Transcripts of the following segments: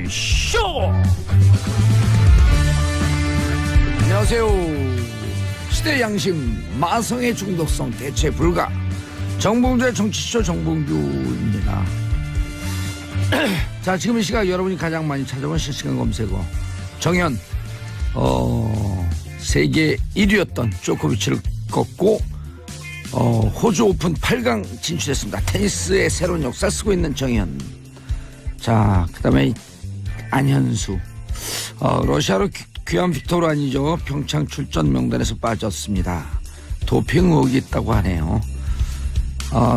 쇼! 안녕하세요. 시대 양심 마성의 중독성 대체 불가 정봉주의 정치쇼 정봉주입니다. 자, 지금 이 시각 여러분이 가장 많이 찾아본 실시간 검색어 정현 세계 1위였던 조코비치를 꺾고 호주 오픈 8강 진출했습니다. 테니스의 새로운 역사 쓰고 있는 정현. 자, 그 다음에 안현수 러시아로 귀한 빅토르 아니죠. 평창 출전 명단에서 빠졌습니다. 도핑 의혹이 있다고 하네요.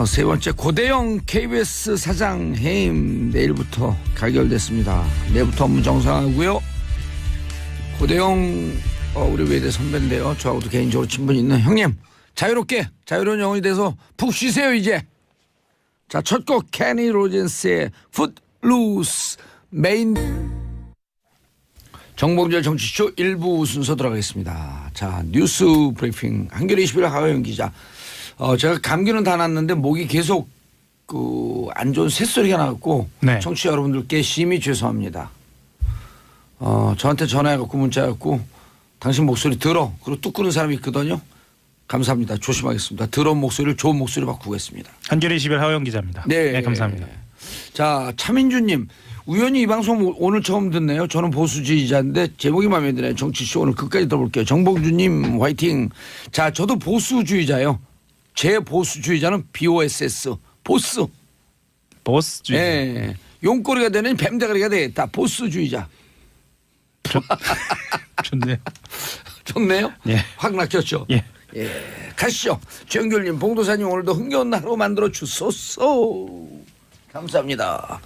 세 번째 고대영 KBS 사장 해임 내일부터 가결됐습니다. 내일부터 업무 정상하고요. 고대영 우리 외대 선배인데요. 저하고도 개인적으로 친분이 있는 형님, 자유롭게 자유로운 영혼이 돼서 푹 쉬세요 이제. 자, 첫 곡 케니 로진스의 풋루스 메인. 정봉주의 정치쇼 1부 순서 들어가겠습니다. 자, 뉴스 브리핑 한겨레 21일 하가영 기자. 제가 감기는 다 났는데 목이 계속 안 좋은 새소리가 나갖고 네. 청취자 여러분들께 심히 죄송합니다. 저한테 전화해갖고 문자해갖고 당신 목소리 들어. 그리고 뚝 끄는 사람이 있거든요. 감사합니다. 조심하겠습니다. 들어온 목소리를 좋은 목소리로 바꾸겠습니다. 한겨레 21일 하가영 기자입니다. 네, 감사합니다. 자, 차민주님. 우연히 이 방송 오늘 처음 듣네요. 저는 보수주의자인데 제목이 마음에 드네요. 정치쇼 오늘 끝까지 들어볼게요. 정봉주님 화이팅. 자, 저도 보수주의자요. 제 보수주의자는 BOSS 보스. 보스주의자. 네. 용꼬리가 되는 뱀대가리가 되겠다. 보수주의자. 좋네요. 좋네요. 예. 확 낚였죠. 예. 예. 가시죠. 최영결님, 봉도사님 오늘도 흥겨운 하루 만들어 주소서. 감사합니다.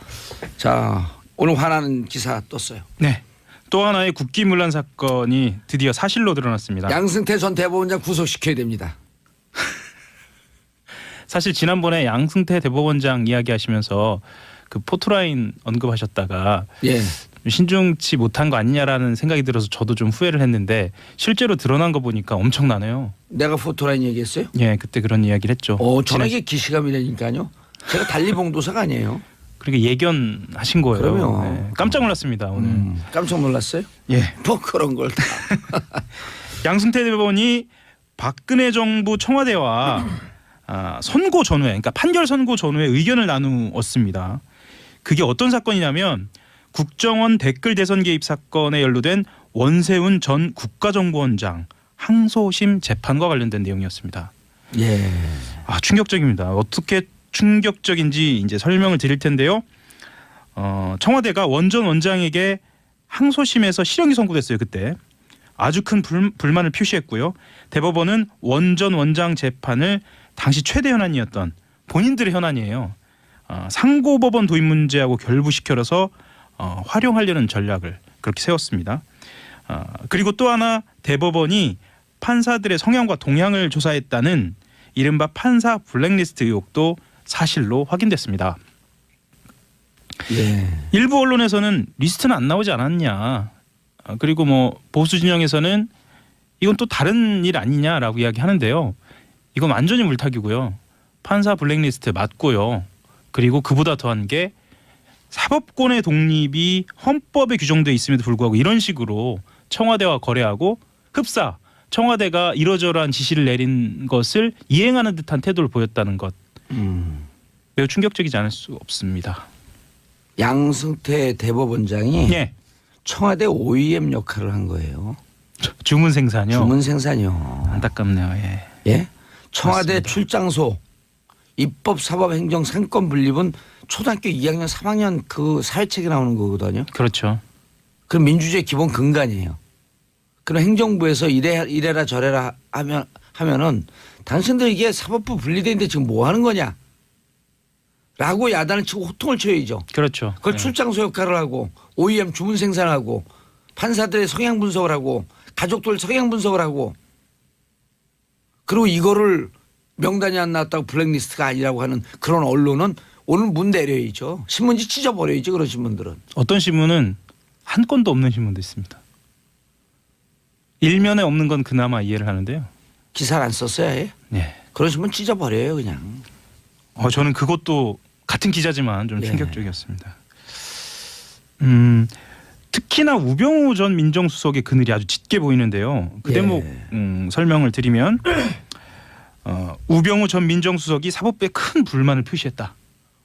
자, 오늘 화나는 기사 떴어요. 네. 또 하나의 국기문란 사건이 드디어 사실로 드러났습니다. 양승태 전 대법원장 구속시켜야 됩니다. 사실 지난번에 양승태 대법원장 이야기하시면서 그 포토라인 언급하셨다가 예. 신중치 못한 거 아니냐라는 생각이 들어서 저도 좀 후회를 했는데 실제로 드러난 거 보니까 엄청나네요. 내가 포토라인 얘기했어요? 예, 그때 그런 이야기를 했죠. 저에게 기시감이라니까요. 제가 달리 봉도사가 아니에요. 그렇게 예견하신 거예요. 그럼요. 네. 깜짝 놀랐습니다 오늘. 깜짝 놀랐어요? 예. 뭐 그런 걸 다. 양승태 대법원이 박근혜 정부 청와대와 선고 전후에, 그러니까 판결 선고 전후에 의견을 나누었습니다. 그게 어떤 사건이냐면 국정원 댓글 대선 개입 사건에 연루된 원세훈 전 국가정보원장 항소심 재판과 관련된 내용이었습니다. 예. 충격적입니다. 어떻게 충격적인지 이제 설명을 드릴 텐데요. 청와대가 원 전 원장에게 항소심에서 실형이 선고됐어요. 그때 아주 큰 불만을 표시했고요. 대법원은 원 전 원장 재판을 당시 최대 현안이었던 본인들의 현안이에요. 상고법원 도입 문제하고 결부시켜서 활용하려는 전략을 그렇게 세웠습니다. 그리고 또 하나 대법원이 판사들의 성향과 동향을 조사했다는 이른바 판사 블랙리스트 의혹도 사실로 확인됐습니다. 예. 일부 언론에서는 리스트는 안 나오지 않았냐. 그리고 뭐 보수 진영에서는 이건 또 다른 일 아니냐라고 이야기하는데요. 이건 완전히 물타기고요. 판사 블랙리스트 맞고요. 그리고 그보다 더한 게 사법권의 독립이 헌법에 규정돼 있음에도 불구하고 이런 식으로 청와대와 거래하고 흡사 청와대가 이러저러한 지시를 내린 것을 이행하는 듯한 태도를 보였다는 것. 매우 충격적이지 않을 수 없습니다. 양승태 대법원장이 예. 청와대 OEM 역할을 한 거예요. 주문 생산이요. 주문 생산이요. 안타깝네요. 예. 예. 청와대 맞습니다. 출장소 입법 사법 행정 상권 분립은 초등학교 2학년 3학년 그 사회책에 나오는 거거든요. 그렇죠. 그 민주주의 기본 근간이에요. 그럼 행정부에서 이래라 저래라 하면은 당신들 이게 사법부 분리돼 있는데 지금 뭐 하는 거냐? 라고 야단을 치고 호통을 쳐야죠. 그렇죠. 그걸 예. 출장소 역할을 하고 OEM 주문 생산하고 판사들의 성향 분석을 하고 가족들 성향 분석을 하고 그리고 이거를 명단이 안 나왔다고 블랙리스트가 아니라고 하는 그런 언론은 오늘 문 내려야죠. 신문지 찢어버려야죠. 그러신 분들은. 어떤 신문은 한 건도 없는 신문도 있습니다. 일면에 없는 건 그나마 이해를 하는데요. 기사를 안 썼어야 해. 네. 그런 신문 찢어버려요 그냥. 저는 그것도 같은 기자지만 좀 예. 충격적이었습니다. 특히나 우병우 전 민정수석의 그늘이 아주 짙게 보이는데요. 그 대목 설명을 드리면 우병우 전 민정수석이 사법부에 큰 불만을 표시했다.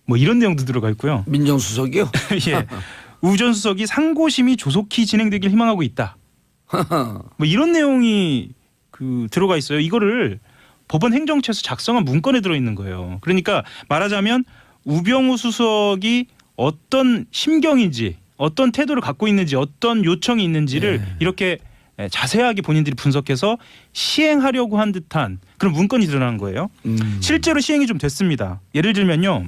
뭐 이런 내용도 들어가 있고요. 민정수석이요? 예. 우 전 수석이 상고심이 조속히 진행되길 희망하고 있다. 뭐 이런 내용이 들어가 있어요. 이거를 법원 행정처에서 작성한 문건에 들어있는 거예요. 그러니까 말하자면 우병우 수석이 어떤 심경인지 어떤 태도를 갖고 있는지 어떤 요청이 있는지를 이렇게 자세하게 본인들이 분석해서 시행하려고 한 듯한 그런 문건이 드러나는 거예요. 실제로 시행이 좀 됐습니다. 예를 들면요.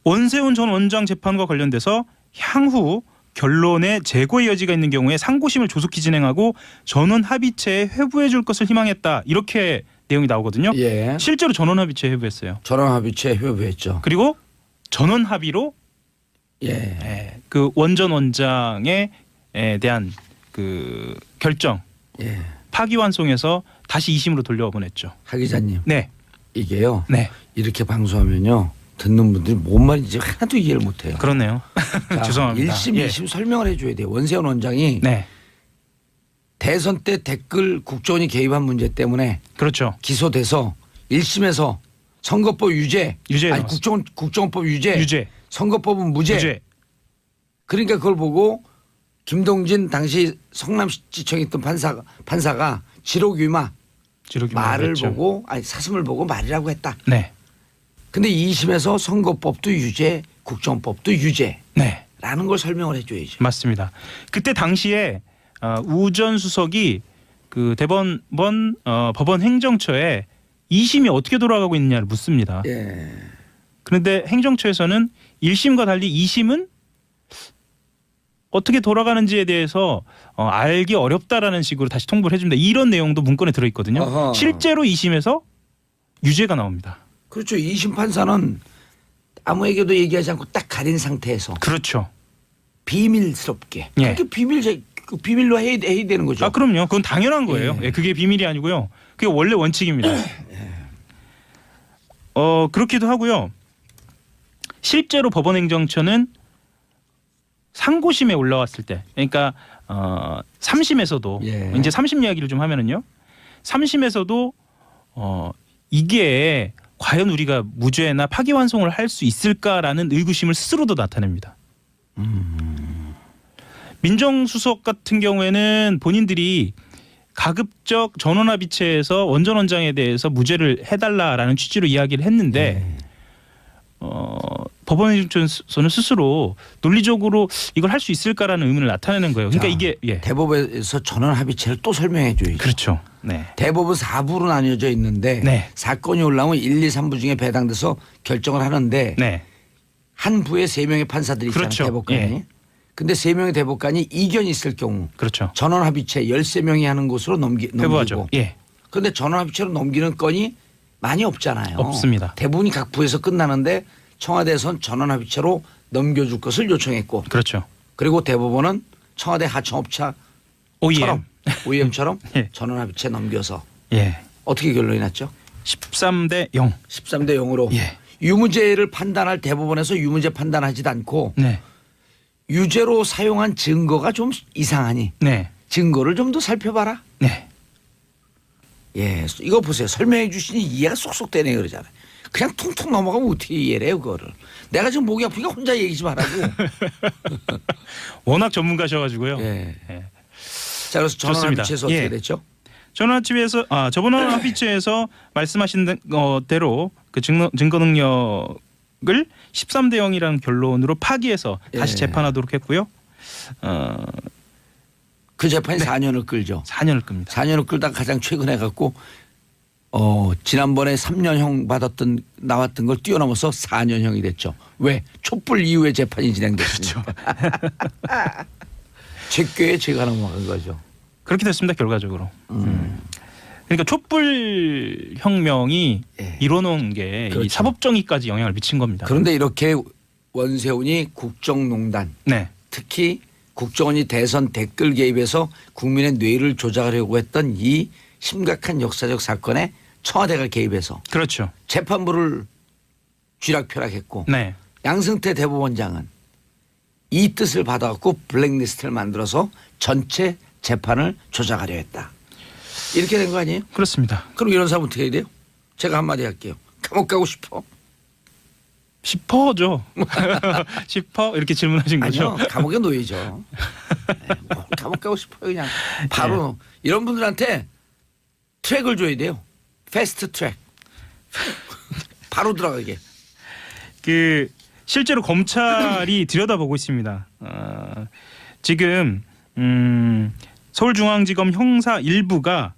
원세훈 전 원장 재판과 관련돼서 향후 결론의 재고의 여지가 있는 경우에 상고심을 조속히 진행하고 전원 합의체에 회부해 줄 것을 희망했다. 이렇게 내용이 나오거든요. 예. 실제로 전원 합의체에 회부했어요. 전원 합의체에 회부했죠. 그리고 전원 합의로 그 원전 원장에 대한 그 결정 파기환송해서 다시 2심으로 돌려보냈죠. 하 기자님. 네. 이게요. 네. 이렇게 방송하면요. 듣는 분들이 뭔 말인지 하나도 이해를 못해요. 그렇네요. 죄송합니다. 1심, 2심 설명을 해줘야 돼요. 원세훈 원장이 대선 때 댓글 국정원이 개입한 문제 때문에 그렇죠. 기소돼서 1심에서 선거법 유죄, 아니 국정원법 유죄, 선거법은 무죄. 그러니까 그걸 보고 김동진 당시 성남시청에 있던 판사가 지록 위마 말을 했죠. 보고 사슴을 보고 말이라고 했다. 네. 근데 2심에서 선거법도 유죄, 국정법도 유죄. 네. 라는 걸 설명을 해줘야죠. 맞습니다. 그때 당시에 우 전 수석이 그 법원 행정처에 2심이 어떻게 돌아가고 있느냐를 묻습니다. 그런데 행정처에서는 1심과 달리 2심은 어떻게 돌아가는지에 대해서 알기 어렵다라는 식으로 다시 통보를 해줍니다. 이런 내용도 문건에 들어있거든요. 어허. 실제로 2심에서 유죄가 나옵니다. 그렇죠. 2심 판사는 아무에게도 얘기하지 않고 딱 가린 상태에서 그렇죠. 비밀스럽게 그렇게 비밀로 해야 되는 거죠. 그럼요. 그건 당연한 거예요. 그게 비밀이 아니고요. 그게 원래 원칙입니다. 그렇기도 하고요. 실제로 법원행정처는 상고심에 올라왔을 때, 그러니까 3심에서도 이제 3심 이야기를 좀 하면은요. 3심에서도 이게 과연 우리가 무죄나 파기환송을 할 수 있을까라는 의구심을 스스로도 나타냅니다. 민정수석 같은 경우에는 본인들이 가급적 전원합의체에서 원전 원장에 대해서 무죄를 해달라라는 취지로 이야기를 했는데 법원행정처는 스스로 논리적으로 이걸 할 수 있을까라는 의문을 나타내는 거예요. 그러니까 이게 대법에서 전원합의체를 또 설명해 줘야죠. 그렇죠. 네. 대법은 4부로 나뉘어져 있는데 사건이 올라오면 1, 2, 3부 중에 배당돼서 결정을 하는데 한 부에 3명의 판사들이 있잖아요. 그렇죠. 대법관이. 근데 3명의 대법관이 이견이 있을 경우 그렇죠. 전원합의체 13명이 하는 곳으로 넘기고 그런데 전원합의체로 넘기는 건이 많이 없잖아요. 없습니다. 대부분이 각 부에서 끝나는데 청와대에선 전원합의체로 넘겨줄 것을 요청했고 그렇죠. 그리고 대법원은 청와대 하청업체처럼 OEM처럼 전원합의체 넘겨서 어떻게 결론이 났죠? 13대 0. 13대 0으로 유무죄를 판단할 대법원에서 유무죄 판단하지도 않고 유죄로 사용한 증거가 좀 이상하니 증거를 좀 더 살펴봐라. 이거 보세요. 설명해 주시니 이해가 쏙쏙 되네 그러잖아요. 그냥 퉁퉁 넘어가면 어떻게 이해를 해요 그거를. 내가 지금 목이 아프니까 혼자 얘기 좀 하라고. 워낙 전문가셔가지고요. 자 그래서 전원합의체에서 어떻게 됐죠? 전원합의체에서 말씀하신 대로 그 증거 능력을 13대 0이라는 결론으로 파기해서 다시 재판하도록 했고요. 그 재판이 4년을 끌죠. 4년을 끕니다. 4년을 끌다가 가장 최근에 갖고 지난번에 3년형 나왔던 걸 뛰어넘어서 4년형이 됐죠. 왜? 촛불 이후에 재판이 진행됐으니까. 그렇죠. 제꾀에 제가 넘어간 거죠. 그렇게 됐습니다. 결과적으로. 그러니까 촛불 혁명이 이뤄놓은 게 이 사법정의까지 영향을 미친 겁니다. 그런데 이렇게 원세훈이 국정농단 특히 국정원이 대선 댓글 개입해서 국민의 뇌를 조작하려고 했던 이 심각한 역사적 사건에 청와대가 개입해서 그렇죠. 재판부를 쥐락펴락했고 양승태 대법원장은 이 뜻을 받아갖고 블랙리스트를 만들어서 전체 재판을 조작하려 했다. 이렇게 된 거 아니에요? 그렇습니다. 그럼 이런 사람 어떻게 해야 돼요? 제가 한마디 할게요. 감옥 가고 싶어? 싶어죠. 싶어? 이렇게 질문하신 거죠? 아니요. 감옥에 놓이죠. 네, 뭐 감옥 가고 싶어요. 그냥 바로 이런 분들한테 트랙을 줘야 돼요. 패스트 트랙. 바로 들어가게. 그 실제로 검찰이 들여다보고 있습니다. 지금 서울중앙지검 형사 1부가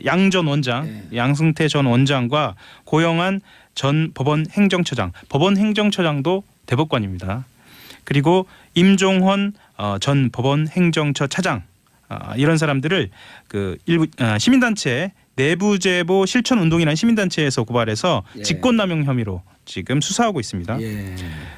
양 전 원장, 양승태 전 원장과 고영한 전 법원 행정처장, 법원 행정처장도 대법관입니다. 그리고 임종헌 전 법원 행정처 차장 이런 사람들을 그 일부 시민단체 내부 제보 실천 운동이라는 시민단체에서 고발해서 직권남용 혐의로 지금 수사하고 있습니다.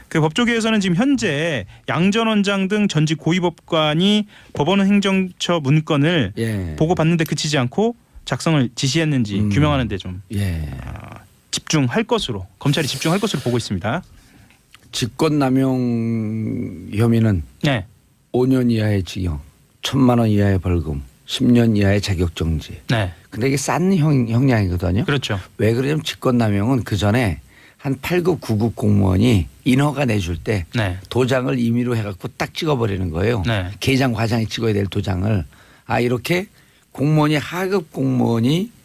그 법조계에서는 지금 현재 양 전 원장 등 전직 고위법관이 법원 행정처 문건을 보고받는데 그치지 않고 작성을 지시했는지 규명하는 데 좀 집중할 것으로 검찰이 집중할 것으로 보고 있습니다. 직권남용 혐의는 네. 5년 이하의 징역, 1,000만 원 이하의 벌금, 10년 이하의 자격정지. 네. 근데 이게 싼 형량이거든요. 그렇죠. 왜 그러냐면 직권남용은 그 전에 한 8급, 9급 공무원이 인허가 내줄 때 도장을 임의로 해갖고 딱 찍어버리는 거예요. 계장 과장이 찍어야 될 도장을. 이렇게 공무원이 하급 공무원이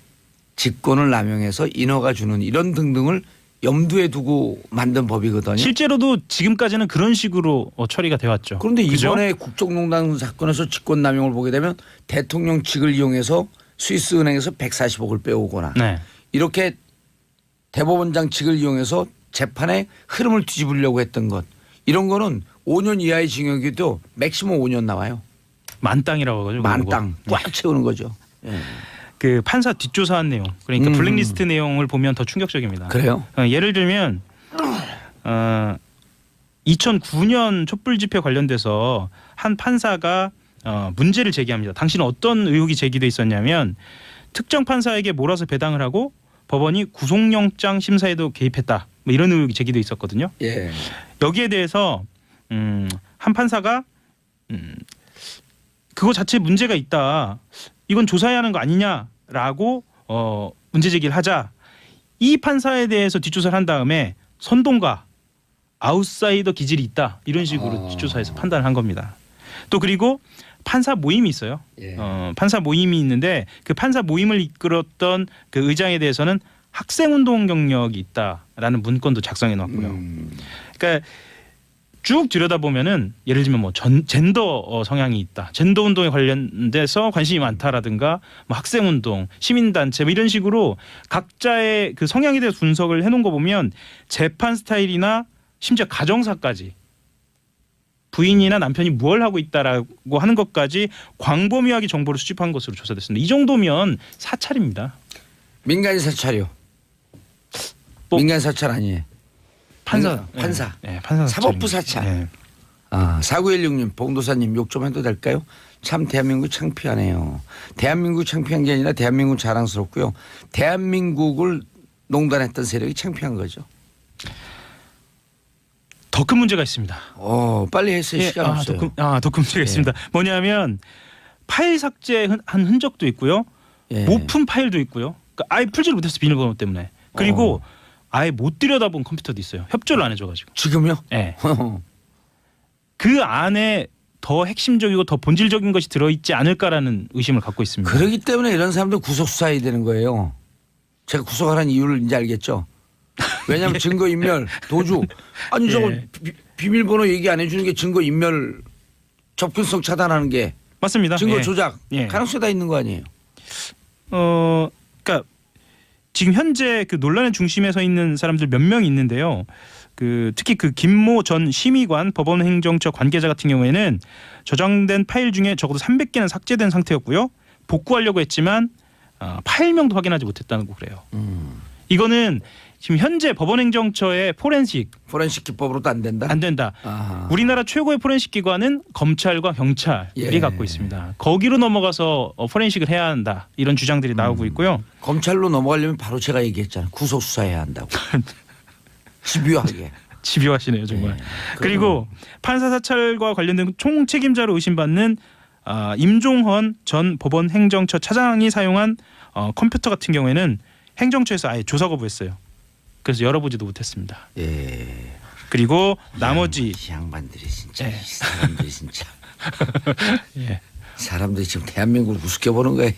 직권을 남용해서 인허가 주는 이런 등등을 염두에 두고 만든 법이거든요. 실제로도 지금까지는 그런 식으로 처리가 되었죠. 그런데 그죠? 이번에 국정농단 사건에서 직권남용을 보게 되면 대통령직을 이용해서 스위스 은행에서 140억을 빼오거나 이렇게 대법원장 직을 이용해서 재판의 흐름을 뒤집으려고 했던 것 이런 거는 5년 이하의 징역에도 맥시멈 5년 나와요. 만땅이라고 하죠. 만땅 꽉 채우는 거죠. 그 판사 뒷조사한 내용 그러니까 블랙리스트 내용을 보면 더 충격적입니다. 그래요? 예를 들면 2009년 촛불 집회 관련돼서 한 판사가 문제를 제기합니다. 당신은 어떤 의혹이 제기돼 있었냐면 특정 판사에게 몰아서 배당을 하고 법원이 구속영장 심사에도 개입했다. 뭐 이런 의혹이 제기돼 있었거든요. 여기에 대해서 한 판사가 그거 자체에 문제가 있다. 이건 조사해야 하는 거 아니냐라고 문제 제기를 하자 이 판사에 대해서 뒷조사를 한 다음에 선동가 아웃사이더 기질이 있다 이런 식으로 뒷조사해서 판단을 한 겁니다. 또 그리고 판사 모임이 있어요. 판사 모임이 있는데 그 판사 모임을 이끌었던 그 의장에 대해서는 학생운동 경력이 있다라는 문건도 작성해 놨고요. 그러니까 쭉 들여다보면은 예를 들면 뭐 젠더 성향이 있다. 젠더 운동에 관련돼서 관심이 많다라든가 뭐 학생 운동, 시민 단체 뭐 이런 식으로 각자의 그 성향에 대해서 분석을 해 놓은 거 보면 재판 스타일이나 심지어 가정사까지 부인이나 남편이 뭘 하고 있다라고 하는 것까지 광범위하게 정보를 수집한 것으로 조사됐습니다. 이 정도면 사찰입니다. 민간인 사찰이요. 민간 사찰 아니에요. 판사. 판사 사법부 사찰. 4916님 봉도사님 욕 좀 해도 될까요? 참 대한민국 창피하네요. 대한민국 창피한 게 아니라 대한민국 자랑스럽고요. 대한민국을 농단했던 세력이 창피한 거죠. 더 큰 문제가 있습니다. 빨리 했어요. 시간 없어요. 더 큰 문제가 있습니다. 뭐냐면 파일 삭제한 흔적도 있고요. 모품 파일도 있고요. 그러니까 아예 풀지를 못했어 비밀번호 때문에. 그리고 아예 못 들여다본 컴퓨터도 있어요. 협조를 안 해줘가지고. 지금요? 네. 그 안에 더 핵심적이고 더 본질적인 것이 들어있지 않을까라는 의심을 갖고 있습니다. 그렇기 때문에 이런 사람들 구속 수사해야 되는 거예요. 제가 구속하라는 이유를 이제 알겠죠. 왜냐하면 증거인멸, 도주. 아니 저거 비밀번호 얘기 안 해주는 게 증거인멸 접근성 차단하는 게 맞습니다. 증거 조작 가능성이 다 있는 거 아니에요. 그러니까 지금 현재 그 논란의 중심에 서 있는 사람들 몇 명 있는데요. 그 특히 그 김모 전 심의관 법원행정처 관계자 같은 경우에는 저장된 파일 중에 적어도 300개는 삭제된 상태였고요. 복구하려고 했지만 파일명도 확인하지 못했다는 거 그래요. 이거는 지금 현재 법원행정처의 포렌식 기법으로도 안 된다? 안 된다. 우리나라 최고의 포렌식 기관은 검찰과 경찰이 갖고 있습니다. 거기로 넘어가서 포렌식을 해야 한다. 이런 주장들이 나오고 있고요. 검찰로 넘어가려면 바로 제가 얘기했잖아요. 구속 수사해야 한다고. 집요하게. 집요하시네요 정말. 그리고 판사 사찰과 관련된 총 책임자로 의심받는 임종헌 전 법원 행정처 차장이 사용한 컴퓨터 같은 경우에는 행정처에서 아예 조사 거부했어요. 그래서 열어보지도 못했습니다. 예. 그리고 나머지 이 양반들이 진짜 이 사람들이 진짜 예. 사람들이 지금 대한민국을 우습게 보는 거예요.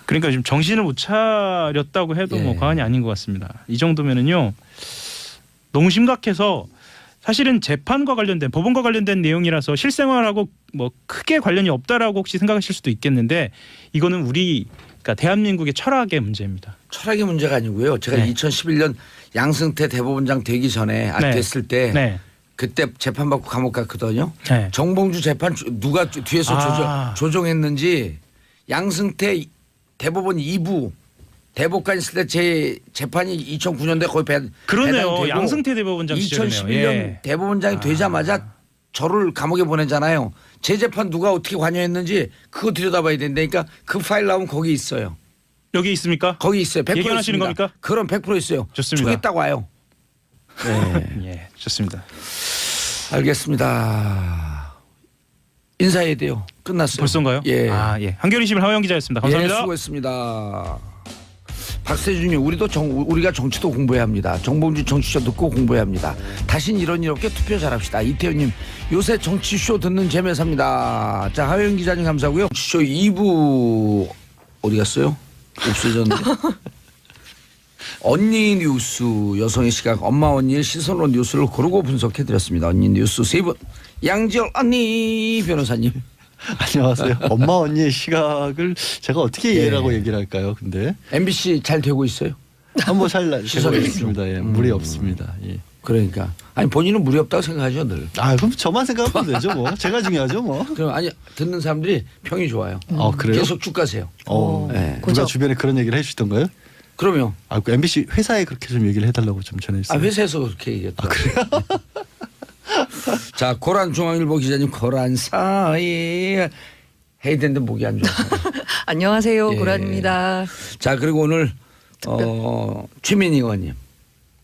그러니까 지금 정신을 못 차렸다고 해도 예. 뭐 과언이 아닌 것 같습니다. 이 정도면은요 너무 심각해서 사실은 재판과 관련된 법원과 관련된 내용이라서 실생활하고 뭐 크게 관련이 없다라고 혹시 생각하실 수도 있겠는데 이거는 우리 그러니까 대한민국의 철학의 문제입니다. 철학의 문제가 아니고요. 제가 네. 2011년 양승태 대법원장 되기 전에 네. 됐을 때 네. 그때 재판받고 감옥 갔거든요. 네. 정봉주 재판 누가 뒤에서 조종했는지 양승태 대법원 2부 대법관 있을 때 제 재판이 2009년도에 거의 그러네요. 배당되고 양승태 대법원장 시절이네요. 2011년 예. 대법원장이 되자마자 저를 감옥에 보내잖아요. 제 재판 누가 어떻게 관여했는지 그거 들여다봐야 된다니까 그 파일 나오면 거기 있어요. 여기 있습니까? 거기 있어요. 100% 예견하시는 있습니다. 겁니까? 그럼 100% 있어요. 좋습니다. 저기 딱 와요. 네. 예, 좋습니다. 알겠습니다. 인사해야 돼요. 끝났어요. 벌써인가요? 예. 예. 한겨레신문 하영 기자였습니다. 감사합니다. 예, 수고했습니다. 박세준님, 우리가 정치도 공부해야 합니다. 정봉주 정치쇼 듣고 공부해야 합니다. 다신 이런 일 없게 투표 잘합시다. 이태훈님, 요새 정치쇼 듣는 재미에 삽니다. 자, 하영 기자님 감사하고요. 정치쇼 2부 어디 갔어요? 없어졌는데. 언니 뉴스 여성의 시각 엄마 언니의 시선으로 뉴스를 고르고 분석해드렸습니다. 언니 뉴스 세 분 양지열 언니 변호사님. 안녕하세요. 엄마 언니의 시각을 제가 어떻게 이해를 하고 얘기를 할까요? 근데 MBC 잘 되고 있어요? 한번 잘 시선이 되고 있습니다. 예, 무리 없습니다. 예. 그러니까 아니 본인은 무리 없다고 생각하죠 늘. 아 그럼 저만 생각하면 되죠 뭐. 제가 중요하죠 뭐. 그럼 아니 듣는 사람들이 평이 좋아요. 그래요? 계속 쭉 가세요. 네. 누가 주변에 그런 얘기를 해주시던가요? 그럼요. 그 MBC 회사에 그렇게 좀 얘기를 해달라고 좀 전해주세요. 회사에서 그렇게 얘기했더라고요. 자, 고란 중앙일보 기자님 고란 사이 해야 되는데 목이 안 좋아요. 안녕하세요. 예. 고란입니다. 자, 그리고 오늘 최민희 의원님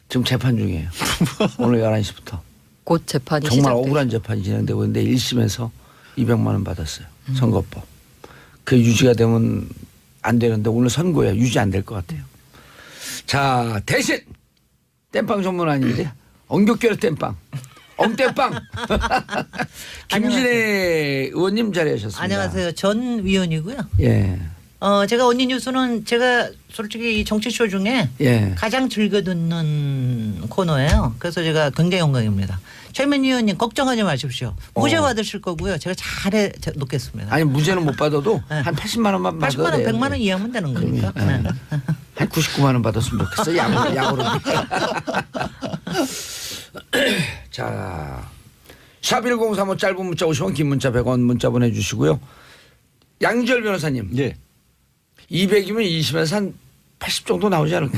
지금 재판 중이에요. 오늘 11시부터. 곧 재판이 정말 시작돼요. 억울한 재판이 진행되고 있는데 1심에서 200만 원 받았어요. 선거법. 그 유지가 되면 안 되는데 오늘 선고야. 유지 안 될 것 같아요. 자, 대신 땜빵 전문 아닌데 엉겹결 땜빵. 엉땜빵. 김진애 의원님 자리하셨습니다. 안녕하세요. 전 위원이고요. 예. 제가 언니 뉴스는 제가 솔직히 이 정치쇼 중에 예. 가장 즐겨 듣는 코너예요. 그래서 제가 굉장히 영광입니다. 최민희 의원님 걱정하지 마십시오. 무죄 받으실 거고요. 제가 잘해 놓겠습니다. 아니 무죄는 못 받아도 네. 한 80만 원만 80만 받아도 원, 돼요. 100만 원 이하면 되는 거니까. 네. 한 99만 원 받았으면 좋겠어. 약으로. 자, 샵1035 짧은 문자 50원 긴 문자 100원 문자 보내주시고요. 양지열 변호사님. 예. 200이면 20에서 한 80 정도 나오지 않을까?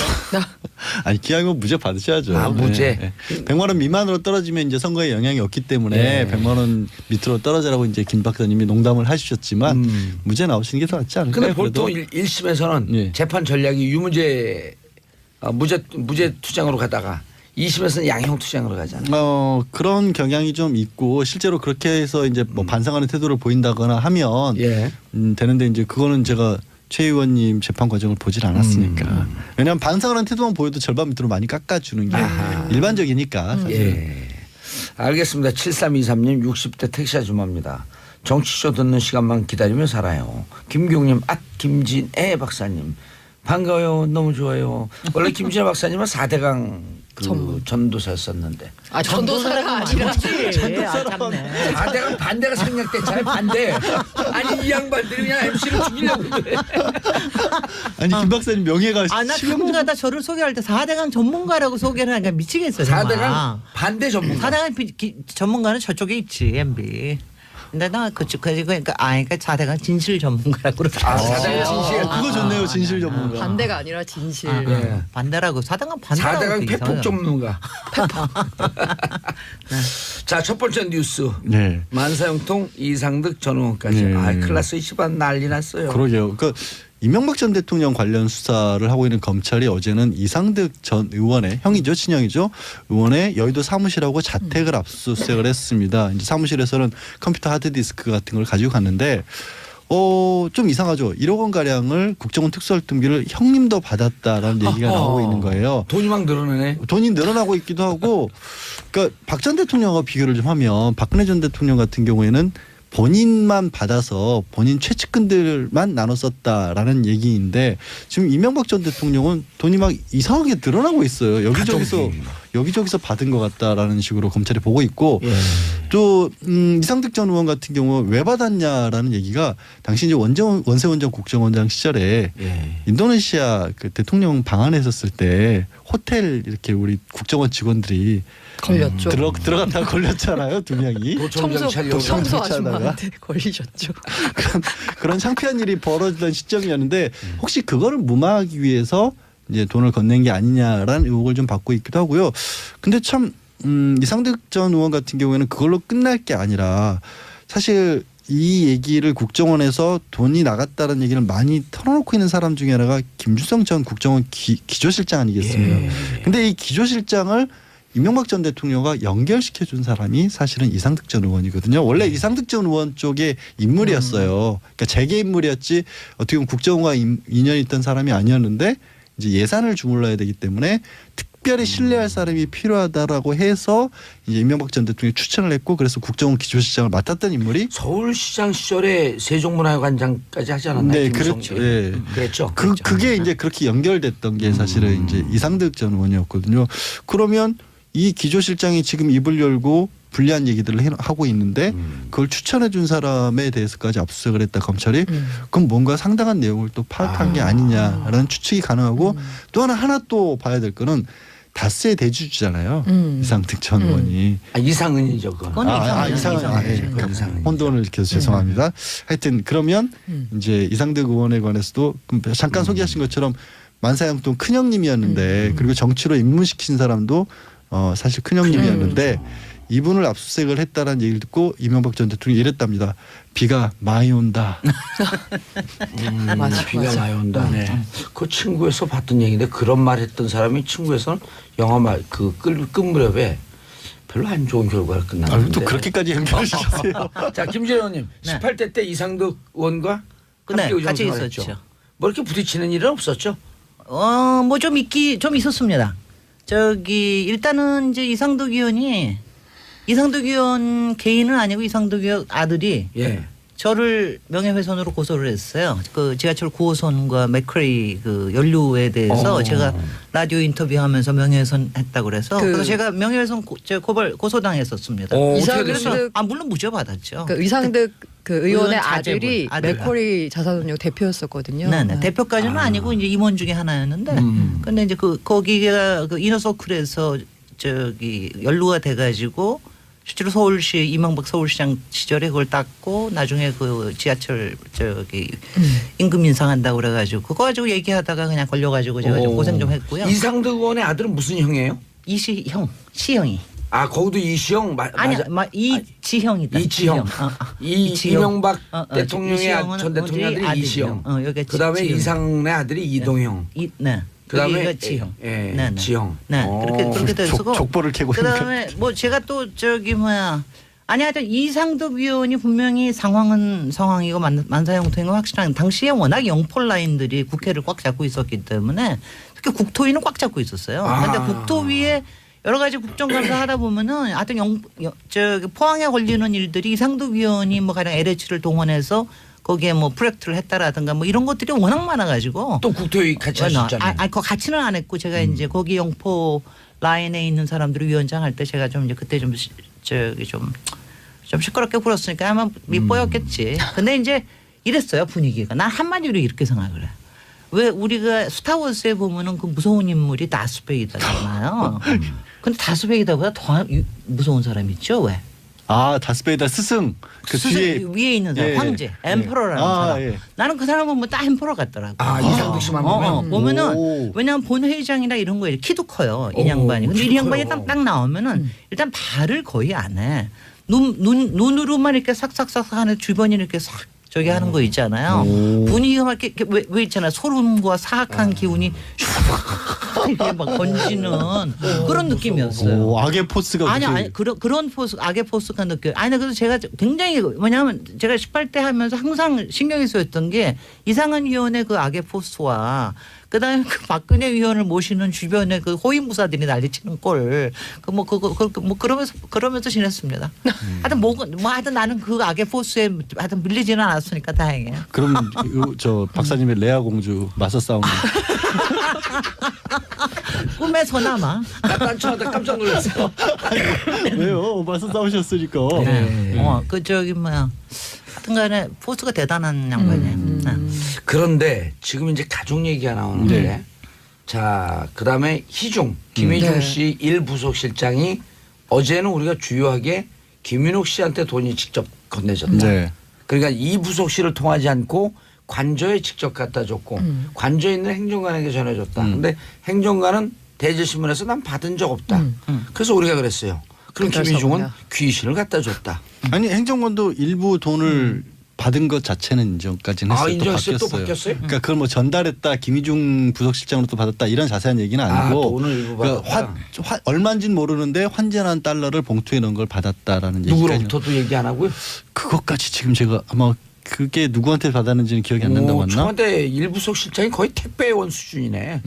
아니 기왕이면 무죄 받으셔야죠. 아, 무죄. 네. 100만 원 미만으로 떨어지면 이제 선거에 영향이 없기 때문에 네. 100만 원 밑으로 떨어지라고 이제 김 박사님이 농담을 하시셨지만 무죄 나오시는 게 더 낫지 않을까요? 근데 보통 그래도? 1심에서는 예. 재판 전략이 유무죄 무죄 투쟁으로 가다가 2심에서는 양형 투쟁으로 가잖아요. 그런 경향이 좀 있고 실제로 그렇게 해서 이제 뭐 반성하는 태도를 보인다거나 하면 예. 되는데 이제 그거는 제가 최 의원님 재판 과정을 보질 않았으니까. 왜냐하면 반성하는 태도만 보여도 절반 밑으로 많이 깎아주는 게 일반적이니까. 사실. 예. 알겠습니다. 7323님 60대 택시 아줌마입니다. 정치쇼 듣는 시간만 기다리며 살아요. 김경님 김진애 박사님 반가워요. 너무 좋아요. 원래 김진애 박사님은 4대강 전도사였었는데. 전도사가 아니라 참네. 4대강 반대가 생략됐잖아요. 반대. 아니 이 양반들이 그냥 MC를 죽이려고 그래. 아니 김 박사님 명예가 나 가끔가다 저를 소개할 때 4대강 전문가라고 소개를 하니까 미치겠어요. 4대강 반대 전문가. 4대강 전문가는 저쪽에 있지 MB. 근데 나 그러니까 4대강 진실 전문가라고 그러죠. 4대강 진실. 그거 좋네요. 진실 전문가. 반대가 아니라 진실. 예. 반대라고 4대강 반대라고. 4대강 폐폭 전문가. 자, 첫 번째 뉴스. 네. 만사형통 이상득 전 의원까지. 네. 클라스 20반 난리 났어요. 그러게요. 그러니까 이명박 전 대통령 관련 수사를 하고 있는 검찰이 어제는 이상득 전 의원의 형이죠, 친형이죠, 의원의 여의도 사무실하고 자택을 압수수색을 했습니다. 이제 사무실에서는 컴퓨터 하드디스크 같은 걸 가지고 갔는데 좀 이상하죠. 1억 원 가량을 국정원 특수활동비를 형님도 받았다라는 얘기가 나오고 있는 거예요. 돈이 막 늘어나네. 돈이 늘어나고 있기도 하고, 그러니까 박 전 대통령과 비교를 좀 하면 박근혜 전 대통령 같은 경우에는 본인만 받아서 본인 최측근들만 나눠 썼다라는 얘기인데 지금 이명박 전 대통령은 돈이 막 이상하게 늘어나고 있어요. 여기저기서 받은 것 같다라는 식으로 검찰이 보고 있고 예. 또 이상득 전 의원 같은 경우 왜 받았냐라는 얘기가 당시 이제 원세훈 국정원장 시절에 예. 인도네시아 그 대통령 방한에 있었을 때 호텔 이렇게 우리 국정원 직원들이 걸렸죠. 들어갔다가 걸렸잖아요, 2명이. 청소 아줌마한테 걸리셨죠. 그런 창피한 일이 벌어지던 시점이었는데 혹시 그거를 무마하기 위해서 이제 돈을 건넨 게 아니냐라는 의혹을 좀 받고 있기도 하고요. 근데 참 이상득 전 의원 같은 경우에는 그걸로 끝날 게 아니라 사실 이 얘기를 국정원에서 돈이 나갔다는 얘기를 많이 털어놓고 있는 사람 중에 하나가 김주성 전 국정원 기조실장 아니겠습니까? 근데 이 기조실장을 이명박 전 대통령과 연결시켜 준 사람이 사실은 이상득 전 의원이거든요. 원래 이상득 전 의원 쪽의 인물이었어요. 그러니까 재계 인물이었지 어떻게 보면 국정원과 인연이 있던 사람이 아니었는데 이제 예산을 주물러야 되기 때문에 특별히 신뢰할 사람이 필요하다라고 해서 이제 이명박 전 대통령이 추천을 했고 그래서 국정원 기조실장을 맡았던 인물이 서울시장 시절에 세종문화회관장까지 하지 않았나요? 네, 그렇죠. 예. 그랬죠. 그게 이제 그렇게 연결됐던 게 사실은 이제 이상득 전 의원이었거든요. 그러면 이 기조실장이 지금 입을 열고 불리한 얘기들을 하고 있는데 그걸 추천해 준 사람에 대해서까지 압수수색을 했다 검찰이 그럼 뭔가 상당한 내용을 또 파악한 게 아니냐라는 추측이 가능하고 또 하나 또 봐야 될 거는 다스의 대주주잖아요. 이상득 전 의원이. 이상은이죠. 그건. 이상은. 혼돈을 일으켜서 죄송합니다. 하여튼 그러면 이제 이상득 의원에 관해서도 잠깐 소개하신 것처럼 만사형통 큰형님이었는데 그리고 정치로 입문시킨 사람도 사실 큰형님이었는데 이분을 압수수색을 했다라는 얘기를 듣고 이명박 전 대통령이 이랬답니다. 비가 많이 온다. 비가 많이 온다. 네. 그 친구에서 봤던 얘기인데 그런 말 했던 사람이 친구에서는 영화 말 끝 무렵에 별로 안 좋은 결과를 끝났는데. 또 그렇게까지 연결하셨어요. 자, 김진애 의원님. 네. 18대 때 이상득 의원과 네, 함께 같이 의정생활했죠. 있었죠. 뭐 이렇게 부딪히는 일은 없었죠? 뭐 좀 있었습니다. 일단은 이제 이상득 의원 개인은 아니고 이상득 의원 아들이 저를 명예훼손으로 고소를 했어요. 그 지하철 9호선과 맥커리 그 연루에 대해서 제가 라디오 인터뷰하면서 명예훼손했다고 그래서 그래서 제가 명예훼손 고소당했었습니다. 이상득 물론 무죄 받았죠. 그 이상득 그 의원의 아들이 아들. 맥쿼리 자산운용 대표였었거든요. 네. 대표까지는 아니고 이제 임원 중에 하나였는데, 근데 이제 거기가 그 이너서클에서 연루가 돼가지고 실제로 서울시 이명박 서울시장 시절에 그걸 땄고 나중에 그 지하철 임금 인상한다고 그래가지고 그거 가지고 얘기하다가 그냥 걸려가지고 제가 좀 고생 좀 했고요. 이상득 의원의 아들은 무슨 형이에요? 시형이. 아, 거기도 이시형 아니야, 이지형이다. 이지형. 이명박 대통령의 전 이시형은 대통령 아들이 이시형. 그다음에 지형. 이상의 아들이 이동형. 네. 그다음에 지형. 네. 지형. 네. 그렇게 됐고. 족보를 캐고 그다음에 뭐 제가 또 하여튼 이상득 의원이 분명히 상황이고 만사형통인 건 확실한 당시에 워낙 영폴 라인들이 국회를 꽉 잡고 있었기 때문에 특히 국토위는 꽉 잡고 있었어요. 그런데 국토위에 여러 가지 국정감사 하다 보면은 하여튼 포항에 걸리는 일들이 이상득 의원이 뭐 가령 LH를 동원해서 거기에 뭐 프로젝트를 했다라든가 뭐 이런 것들이 워낙 많아가지고 또 국토위 같이 하셨잖아요. 그거 같이는 안 했고 제가 이제 거기 영포 라인에 있는 사람들을 위원장 할 때 제가 좀 이제 그때 좀 시끄럽게 굴었으니까 아마 밑보였겠지. 근데 이제 이랬어요 분위기가. 난 한마디로 이렇게 생각을 해. 왜 우리가 스타워즈에 보면은 그 무서운 인물이 다스베이더잖아요. 근데 다스베이더보다 더 무서운 사람 있죠? 왜? 다스베이더 스승. 그 뒤에 위에 있는 사람 황제 엠퍼러라는 사람. 나는 그 사람은 뭐 딱 엠퍼러 같더라고. 이상득 씨만 보면 보면은 왜냐하면 본회의장이나 이런 거에 키도 커요 이 양반이. 근데 이 양반이 딱 나오면은 일단 발을 거의 안 해. 눈으로만 이렇게 싹싹싹 하는 주변이 이렇게 싹 저기 하는 거 있잖아요. 분위기가 막 이렇게 왜 있잖아요. 소름과 사악한 기운이 이렇게 막 번지는 그런 느낌이었어요. 오, 악의 포스가 아니 그런 포스 악의 포스가 느껴요. 아니 그래서 제가 굉장히 뭐냐면 제가 18대 하면서 항상 신경이 쓰였던 게 이상한 위원의 그 악의 포스와 그다음에 그 박근혜 위원을 모시는 주변에 그 호위무사들이 난리치는 꼴, 그러면서 지냈습니다. 하여튼 하여튼 나는 그 악의 포스에 하여튼 밀리지는 않았으니까 다행이에요. 그럼 저 박사님의 레아 공주 맞서 싸우는 꿈에서나마. 약간 저한테 깜짝 놀랐어. 왜요? 맞서 싸우셨으니까. 그 저기 뭐야. 하여튼간에 포스가 대단한 양반이에요. 그런데 지금 이제 가족 얘기가 나오는데 네. 자 그다음에 희중 김희중 네. 씨 1부속실장이 어제는 우리가 주요하게 김윤옥 씨한테 돈이 직접 건네졌다. 네. 그러니까 이 부속실을 통하지 않고 관저에 직접 갖다 줬고 관저에 있는 행정관에게 전해줬다. 근데 행정관은 대제신문에서 난 받은 적 없다. 그래서 우리가 그랬어요. 그럼 김희중은 귀신을 갖다 줬다. 아니 행정관도 일부 돈을 받은 것 자체는 인정까지는 했어요. 인정했어요? 또 또 바뀌었어요? 그러니까 그걸 뭐 전달했다, 김희중 부속실장으로 또 받았다 이런 자세한 얘기는 아니고 돈을 일부 받았다. 얼마인지는 모르는데 환전한 달러를 봉투에 넣은 걸 받았다라는 얘기까지. 누구로부터도 얘기 안 하고요? 그것까지 지금 제가 아마 그게 누구한테 받았는지는 기억이 안 난다고 했나? 청와대 일부속실장이 거의 택배원 수준이네.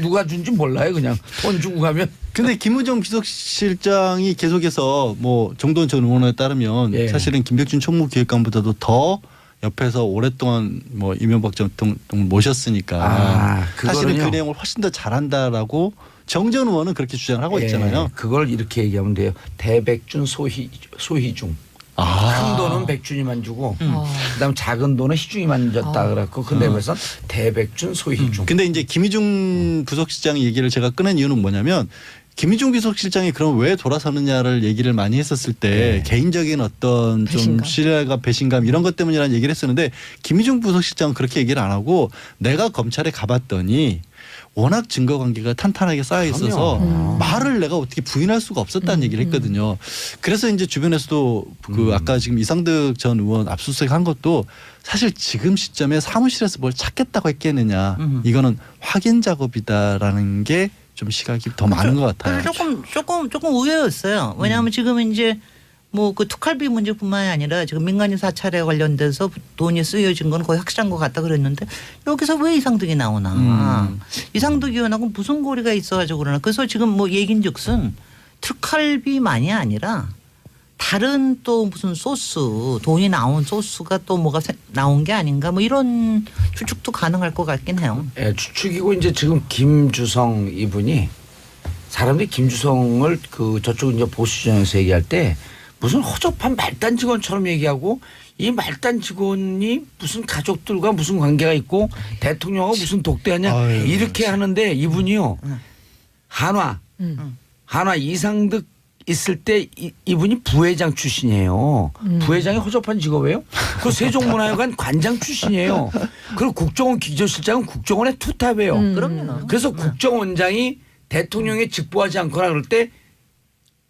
누가 준지 몰라요. 그냥 돈 주고 가면. 근데 김우정 비서실장이 계속해서 뭐 정도원 전 의원에 따르면 예. 사실은 김백준 총무기획관보다도 더 옆에서 오랫동안 뭐 이명박 전 대통령을 모셨으니까 사실은 그 내용을 훨씬 더 잘한다라고 정전 의원은 그렇게 주장을 하고 있잖아요. 그걸 이렇게 얘기하면 돼요. 대백준 소희중. 큰 돈은 백준이만 주고 그다음 작은 돈은 희중이만 줬다 그랬고 그 내부에서 대백준 소희중. 근데 이제 김희중 부속실장 얘기를 제가 꺼낸 이유는 뭐냐면 김희중 비서실장이 그럼 왜 돌아서느냐를 얘기를 많이 했었을 때 개인적인 어떤 좀 배신감. 신뢰가 배신감 이런 것 때문이라는 얘기를 했었는데 김희중 부서실장은 그렇게 얘기를 안 하고 내가 검찰에 가봤더니 워낙 증거 관계가 탄탄하게 쌓여 있어서 말을 내가 어떻게 부인할 수가 없었다는 얘기를 했거든요. 그래서 이제 주변에서도 그 아까 지금 이상득 전 의원 압수수색 한 것도 사실 지금 시점에 사무실에서 뭘 찾겠다고 했겠느냐. 이거는 확인 작업이다라는 게 좀 시각이 더 많은 것 같아요. 조금 의외였어요. 왜냐하면 지금 이제 뭐 그 특활비 문제뿐만이 아니라 지금 민간인 사찰에 관련돼서 돈이 쓰여진 건 거의 확실한 것 같다 그랬는데 여기서 왜 이상득이 나오나. 이상득 의원하고 무슨 고리가 있어가지고 그러나. 그래서 지금 뭐 얘긴즉슨 특활비만이 아니라 다른 또 무슨 소스 돈이 나온 소스가 또 뭐가 나온 게 아닌가 뭐 이런 추측도 가능할 것 같긴 해요. 예, 추측이고 이제 지금 김주성 이분이 사람들이 김주성을 그 저쪽 이제 보수진영에서 얘기할 때 무슨 허접한 말단 직원처럼 얘기하고 이 말단 직원이 무슨 가족들과 무슨 관계가 있고 대통령하고 무슨 독대하냐 아유, 이렇게 하는데 이분이요 한화 이상득 있을 때 이분이 부회장 출신이에요. 부회장이 허접한 직업이에요? 그 세종문화회관 관장 출신이에요. 그리고 국정원 기조실장은 국정원의 투탑이에요. 그럼요. 그래서 국정원장이 대통령에 직보하지 않거나 그럴 때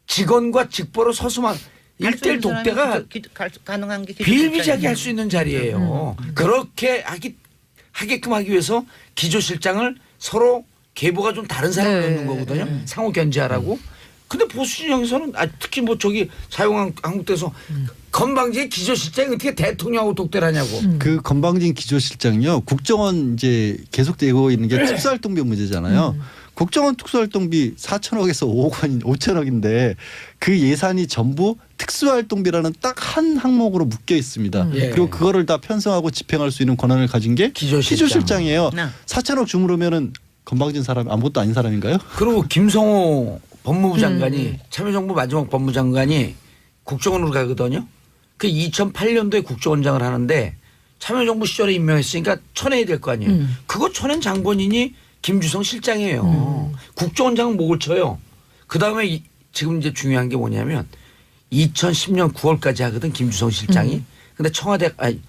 직원과 직보로 서수만 1대1 독대가 가능한 게 비일비재하게 할 수 있는 자리예요. 그렇게 하게끔 하기 위해서 기조실장을 서로 계보가 좀 다른 사람을 넣는 거거든요. 상호 견제하라고. 근데 보수진영에서는 특히 뭐 저기 자유한국당에서 건방지게 기조실장이 어떻게 대통령하고 독대를 하냐고. 그 건방진 기조실장이요. 국정원 이제 계속되고 있는 게 특수활동비 문제잖아요. 국정원 특수활동비 4천억에서 5천억인데 그 예산이 전부 특수활동비라는 딱 한 항목으로 묶여 있습니다. 그리고 그거를 다 편성하고 집행할 수 있는 권한을 가진 게 기조실장이에요. 4천억 주무르면은 건방진 사람 아무것도 아닌 사람인가요? 그리고 김성호 법무부 장관이 참여정부 마지막 법무장관이 국정원으로 가거든요. 그 2008년도에 국정원장을 하는데 참여정부 시절에 임명했으니까 쳐내야 될 거 아니에요. 그거 쳐낸 장본인이 김주성 실장이에요. 국정원장은 목을 쳐요. 그다음에 지금 이제 중요한 게 뭐냐면 2010년 9월까지 하거든 김주성 실장이. 근데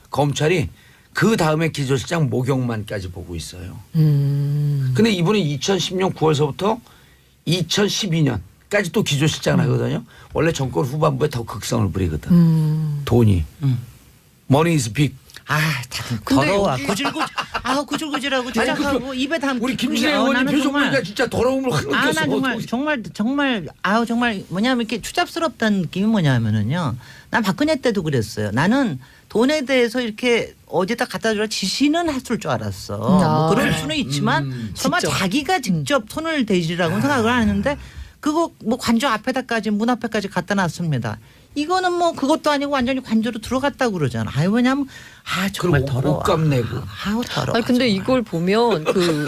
검찰이 그 다음에 기조실장 모경만까지 보고 있어요. 근데 이분이 2010년 9월서부터 2012년까지 또 기조실장을 하거든요. 원래 정권 후반부에 더 극성을 부리거든. 돈이. Money is big. 다들 근데 더러워. 여기- 구질구질하고 주작하고 입에 담고. 우리 김진애 의원님 표정 보니까 진짜 더러움을 확 난 느꼈어. 정말 뭐냐면 이렇게 추잡스럽다는 느낌이 뭐냐면은요. 난 박근혜 때도 그랬어요. 나는 돈에 대해서 이렇게 어디다 갖다 주라 지시는 했을 줄 알았어. 뭐 그럴 수는 있지만 설마 직접. 자기가 직접 손을 대지라고 생각을 안 했는데 그거 뭐 관저 앞에다까지 문 앞에까지 갖다 놨습니다. 이거는 뭐 그것도 아니고 완전히 관저로 들어갔다고 그러잖아. 왜냐면 정말 더러워. 옷값 내고. 더러워. 아니 근데 정말. 이걸 보면 그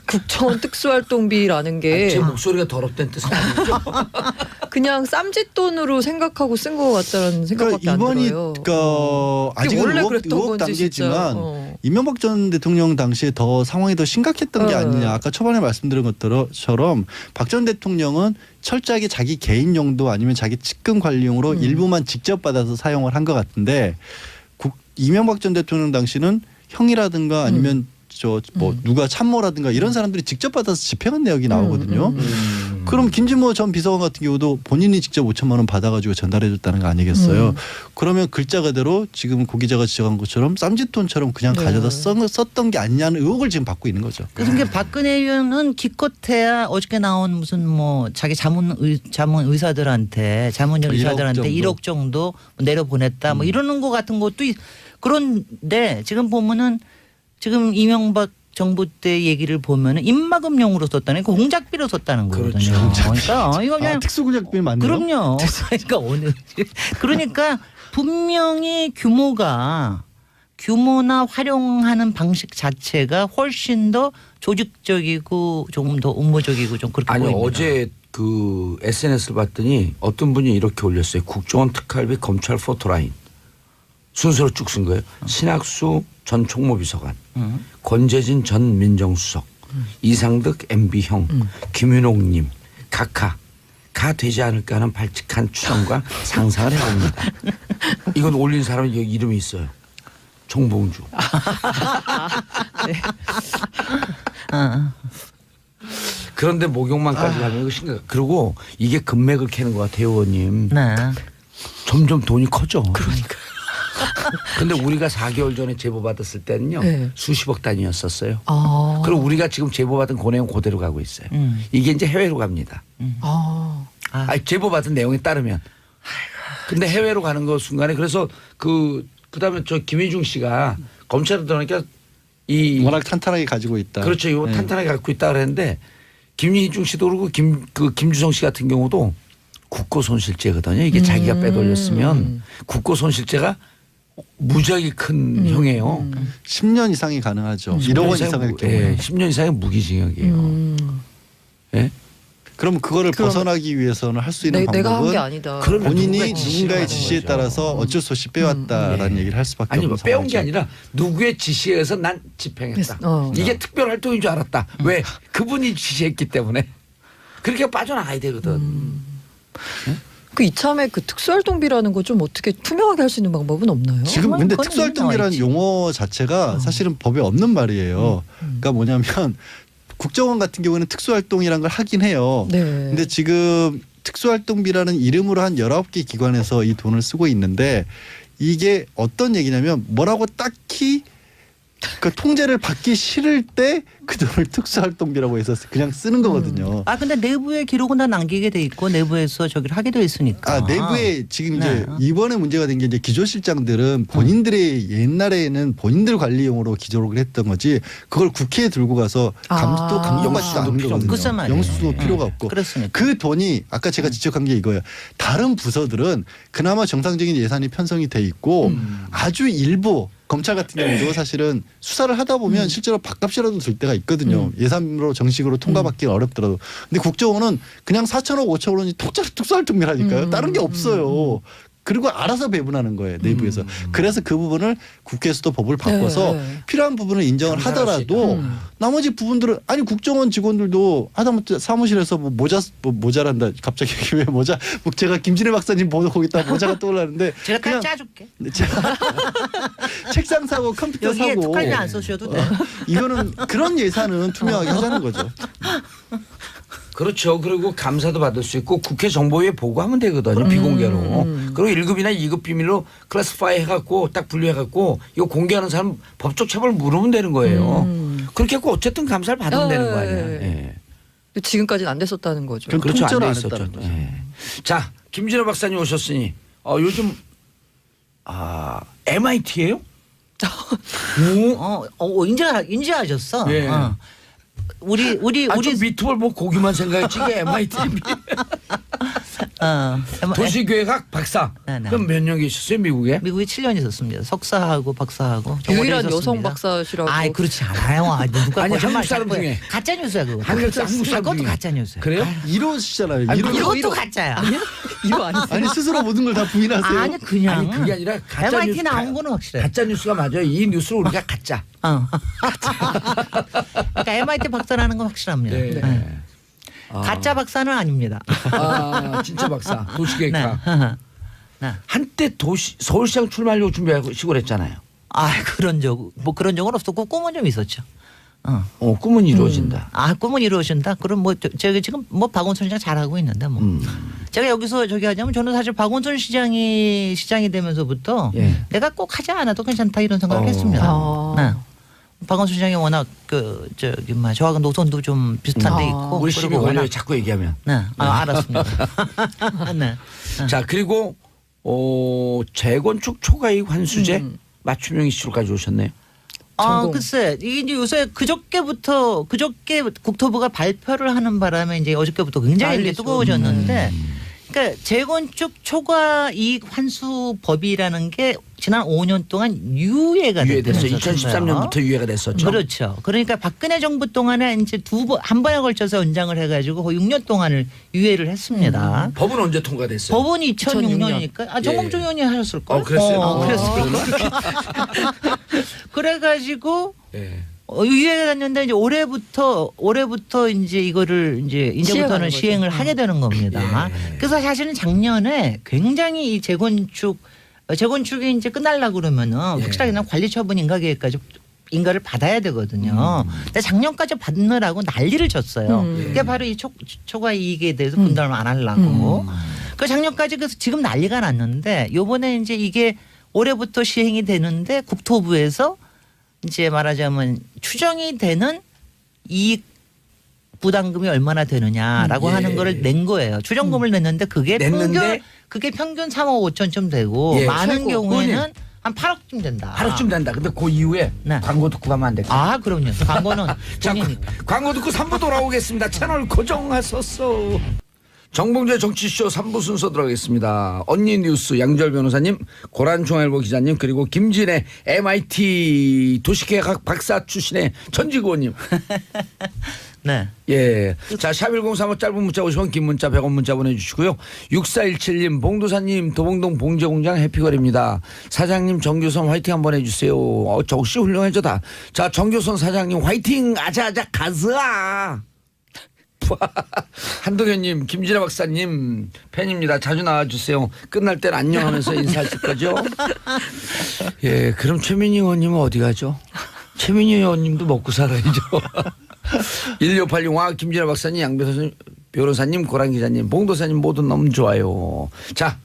국정원 특수활동비라는 게 제 목소리가 더럽다는 뜻은 아니죠. 그냥 쌈짓돈으로 생각하고 쓴 것 같다는 생각밖에 그러니까 이번이 안 들어요. 아직은 원래 의혹 그랬던 건지 단계지만 진짜. 이명박 전 대통령 당시에 더 상황이 더 심각했던 게 아니냐. 아까 초반에 말씀드린 것처럼 박 전 대통령은 철저하게 자기 개인 용도 아니면 자기 측근 관리용으로 일부만 직접 받아서 사용을 한 것 같은데 이명박 전 대통령 당시는 형이라든가 아니면 누가 참모라든가 이런 사람들이 직접 받아서 집행한 내역이 나오거든요. 그럼 김진모 전 비서관 같은 경우도 본인이 직접 5천만 원 받아가지고 전달해줬다는 거 아니겠어요? 그러면 글자 그대로 지금 고 기자가 지적한 것처럼 쌈짓돈처럼 그냥 가져다 썼던 게 아니냐는 의혹을 지금 받고 있는 거죠. 그래서 이게 박근혜 의원은 기껏해야 어저께 나온 무슨 뭐 자기 자문 의사들한테 자문역 1억 의사들한테 정도. 1억 정도 내려 보냈다 뭐 이러는 거 같은 것도 그런데 지금 보면은 지금 이명박 정부 때 얘기를 보면은 입막음용으로 썼다는 그 공작비로 썼다는 거거든요. 그러니까 이거 그냥 특수공작비 맞네요. 그럼요. 그러니까 분명히 규모나 활용하는 방식 자체가 훨씬 더 조직적이고 조금 더 음모적이고 좀 그렇게 아니 보입니다. 어제 그 SNS를 봤더니 어떤 분이 이렇게 올렸어요. 국정원 특활비 검찰 포토라인 순서로 쭉 쓴 거예요. 신학수 전 총무비서관, 권재진 전 민정수석, 이상득 MB형, 김윤옥님 각하 가 되지 않을까 하는 발칙한 추정과 상상을 해봅니다. 이건 올린 사람이 여기 이름이 있어요. 정봉주. 네. 그런데 목욕만까지 하면 이거 심각. 그리고 이게 금맥을 캐는 것 같아요, 의원님. 네. 점점 돈이 커져. 그러니까. 근데 우리가 4개월 전에 제보 받았을 때는요. 네. 수십억 단위였었어요. 아. 그리고 우리가 지금 제보 받은 그 내용 그대로 가고 있어요. 이게 이제 해외로 갑니다. 아니, 제보 받은 내용에 따르면. 근데 해외로 가는 거 순간에 그래서 그다음에 저 김희중 씨가 검찰에 들어가니까 워낙 탄탄하게 가지고 있다. 그렇죠. 이거 탄탄하게 갖고 있다 그랬는데 김희중 씨도 그러고 김주성 씨 같은 경우도 국고 손실죄거든요. 이게 자기가 빼돌렸으면 국고 손실죄가 무지하게 큰 형이에요. 10년 이상이 가능하죠. 1억 원 이상일 경우에. 10년 이상의 무기징역이에요. 예? 그럼 그거를 벗어나기 위해서는 할 수 있는 내가 한 방법은 게 아니다. 그러면 본인이 누군가의 지시를 누군가의 하는 지시에 거죠. 따라서 어쩔 수 없이 빼왔다라는 얘기를 할 수밖에 아니 없는 뭐 빼온 게 상황이죠. 아니라 누구의 지시에 의해서 난 집행했다. 어. 이게 특별 활동인 줄 알았다. 왜? 그분이 지시했기 때문에. 그렇게 빠져나가야 되거든. 그 이참에 그 특수활동비라는 거 좀 어떻게 투명하게 할 수 있는 방법은 없나요? 지금 그건 근데 그건 특수활동비라는 나와 있지. 용어 자체가 사실은 법에 없는 말이에요. 그러니까 뭐냐면 국정원 같은 경우는 특수활동이라는 걸 하긴 해요. 네. 근데 지금 특수활동비라는 이름으로 한 19개 기관에서 이 돈을 쓰고 있는데 이게 어떤 얘기냐면 뭐라고 딱히 그 통제를 받기 싫을 때 그 돈을 특수활동비라고 해서 그냥 쓰는 거거든요. 근데 내부에 기록은 다 남기게 돼 있고 내부에서 저기를 하게 돼 있으니까. 내부에 지금 이제 네. 이번에 문제가 된 게 이제 기조실장들은 본인들의 옛날에는 본인들 관리용으로 기조를 했던 거지 그걸 국회에 들고 가서 감독받지도 영수증도 않는 필요 거거든요. 글쎄 말이에요. 영수증도 필요가 없고. 그렇습니까? 그 돈이 아까 제가 지적한 게 이거예요. 다른 부서들은 그나마 정상적인 예산이 편성이 돼 있고 아주 일부 검찰 같은 경우도 사실은 수사를 하다 보면 실제로 밥값이라도 들 때가 있거든요. 예산으로 정식으로 통과받기가 어렵더라도. 근데 국정원은 그냥 4천억 5천억 원이 특수활동비라니까요. 다른 게 없어요. 그리고 알아서 배분하는 거예요. 내부에서. 그래서 그 부분을 국회에서도 법을 바꿔서 필요한 부분을 인정을 하더라도 나머지 부분들은 아니 국정원 직원들도 하다못해 사무실에서 뭐 모자란다. 갑자기 왜 모자? 제가 김진애 박사님 보고 있다 모자가 떠올랐는데 제가 딱 그냥 짜줄게. 책상 사고 컴퓨터 여기에 사고 특활비 안 써셔도 돼. 이거는 그런 예산은 투명하게 하자는 거죠. 그렇죠. 그리고 감사도 받을 수 있고 국회 정보위에 보고하면 되거든요. 비공개로. 그리고 1급이나 2급 비밀로 클래스파이 해갖고 딱 분류해갖고 이거 공개하는 사람 법적 처벌 물으면 되는 거예요. 그렇게 했고 어쨌든 감사를 받으면 되는 거 아니에요. 예. 근데 지금까지는 안 됐었다는 거죠. 그럼 그렇죠. 통째로 안 안 돼 있었죠. 했다는 거죠. 예. 자, 김진호 박사님 오셨으니 요즘 MIT예요? 인지하셨어. 예. 우리 좀 미트볼 뭐 고기만 생각했지 이게 MIT 도시계획학 박사. 네, 네. 그럼 몇 년 계셨어요 미국에? 미국에 7년 있었습니다. 석사하고 박사하고 좀 오래 유일한 있었습니다. 여성 박사시라고. 아이 그렇지 않아요. 누가 아니, 거짓말 한국 사람 자꾸 해. 중에. 가짜 뉴스야 그거. 한국 사람 그것도 중에. 가짜 뉴스야. 그래요? 이러시잖아요. 아니, 이것도 가짜야. 이거 아니세요? 아니 스스로 모든 걸 다 부인하세요. 아니 그냥 아니 그게 아니라 가짜 MIT 뉴스 나온 거는 확실해. 가짜 뉴스가 맞아요. 이 뉴스를 우리가 가짜. 그러니까 MIT 박사라는 건 확실합니다. 네. 네. 가짜 박사는 아닙니다. 진짜 박사 도시계획학. 네. 한때 서울시장 출마하려고 준비하시고 그랬잖아요. 그런 적은 없었고 꿈은 좀 있었죠. 꿈은 이루어진다. 꿈은 이루어진다. 그럼 저기 지금 박원순 시장 잘하고 있는데 제가 여기서 저기 하자면 저는 사실 박원순 시장이 되면서부터 예. 내가 꼭 하지 않아도 괜찮다 이런 생각을 했습니다. 네. 박원순 시장이 워낙 저하고 노선도 좀 비슷한 데 있고. 우리 시비 그리고 걸려요. 워낙- 자꾸 얘기하면. 네. 알았습니다. 네. 자 그리고 재건축 초과이익 환수제 맞춤형 이슈로 가져오셨네요. 전공. 글쎄 이게 이제 요새 그저께 국토부가 발표를 하는 바람에 이제 어저께부터 굉장히 이게 난리죠. 뜨거워졌는데, 그러니까 재건축 초과 이익 환수 법이라는 게 지난 5년 동안 유예가 유예됐어요. 됐어요. 2013년부터 유예가 됐었죠. 그렇죠. 그러니까 박근혜 정부 동안에 이제 한 번에 걸쳐서 연장을 해가지고 거의 6년 동안을 유예를 했습니다. 법은 언제 통과됐어요? 법은 2006년이니까 정몽준 의원이 하셨을 걸. 그랬어요. 그래가지고 예. 유예가 됐는데 이제 올해부터 이제 이거를 이제부터는 시행하는 시행을 거죠. 하게 되는 겁니다. 예. 그래서 사실은 작년에 굉장히 이 재건축이 이제 끝날라 그러면은 예. 확실하게 그냥 관리 처분 인가 계획까지 인가를 받아야 되거든요. 근데 작년까지 받느라고 난리를 쳤어요. 그게 바로 이 초과 이익에 대해서 분담을 안 하려고. 그 작년까지 그래서 지금 난리가 났는데 요번에 이제 이게 올해부터 시행이 되는데 국토부에서 이제 말하자면 추정이 되는 이익 부담금이 얼마나 되느냐라고 예. 하는 거를 낸 거예요. 추정금을 냈는데 그게 냈는데 평균 3억 5천쯤 되고 예, 많은 최고. 경우에는 한 8억쯤 된다. 하루쯤 된다. 근데 그 이후에 네. 광고 듣고 가면 안 될까? 그럼요. 광고는 자, 본인이. 광고 듣고 3부 돌아오겠습니다. 채널 고정하셨어. 정봉재 정치쇼 3부 순서 들어가겠습니다. 언니 뉴스 양절 변호사님, 고란중앙일보 기자님, 그리고 김진애 MIT 도시계획학 박사 출신의 전직 의원님. 네. 예. 자, 샵1035 짧은 문자 50원, 긴 문자 100원 문자 보내주시고요. 6417님, 봉도사님, 도봉동 봉제공장 해피걸입니다. 사장님 정교선 화이팅 한번 해주세요. 저 혹시 훌륭해져다. 자, 정교선 사장님 화이팅! 아자아자 가즈아! 한동현님, 김진아 박사님 팬입니다. 자주 나와주세요. 끝날 땐 안녕하면서 인사하실 거죠? 예, 그럼 최민희 의원님은 어디 가죠? 최민희 의원님도 먹고 살아야죠. 1686 김진아 박사님, 양 변호사님, 고란 기자님, 봉도사님 모두 너무 좋아요. 자,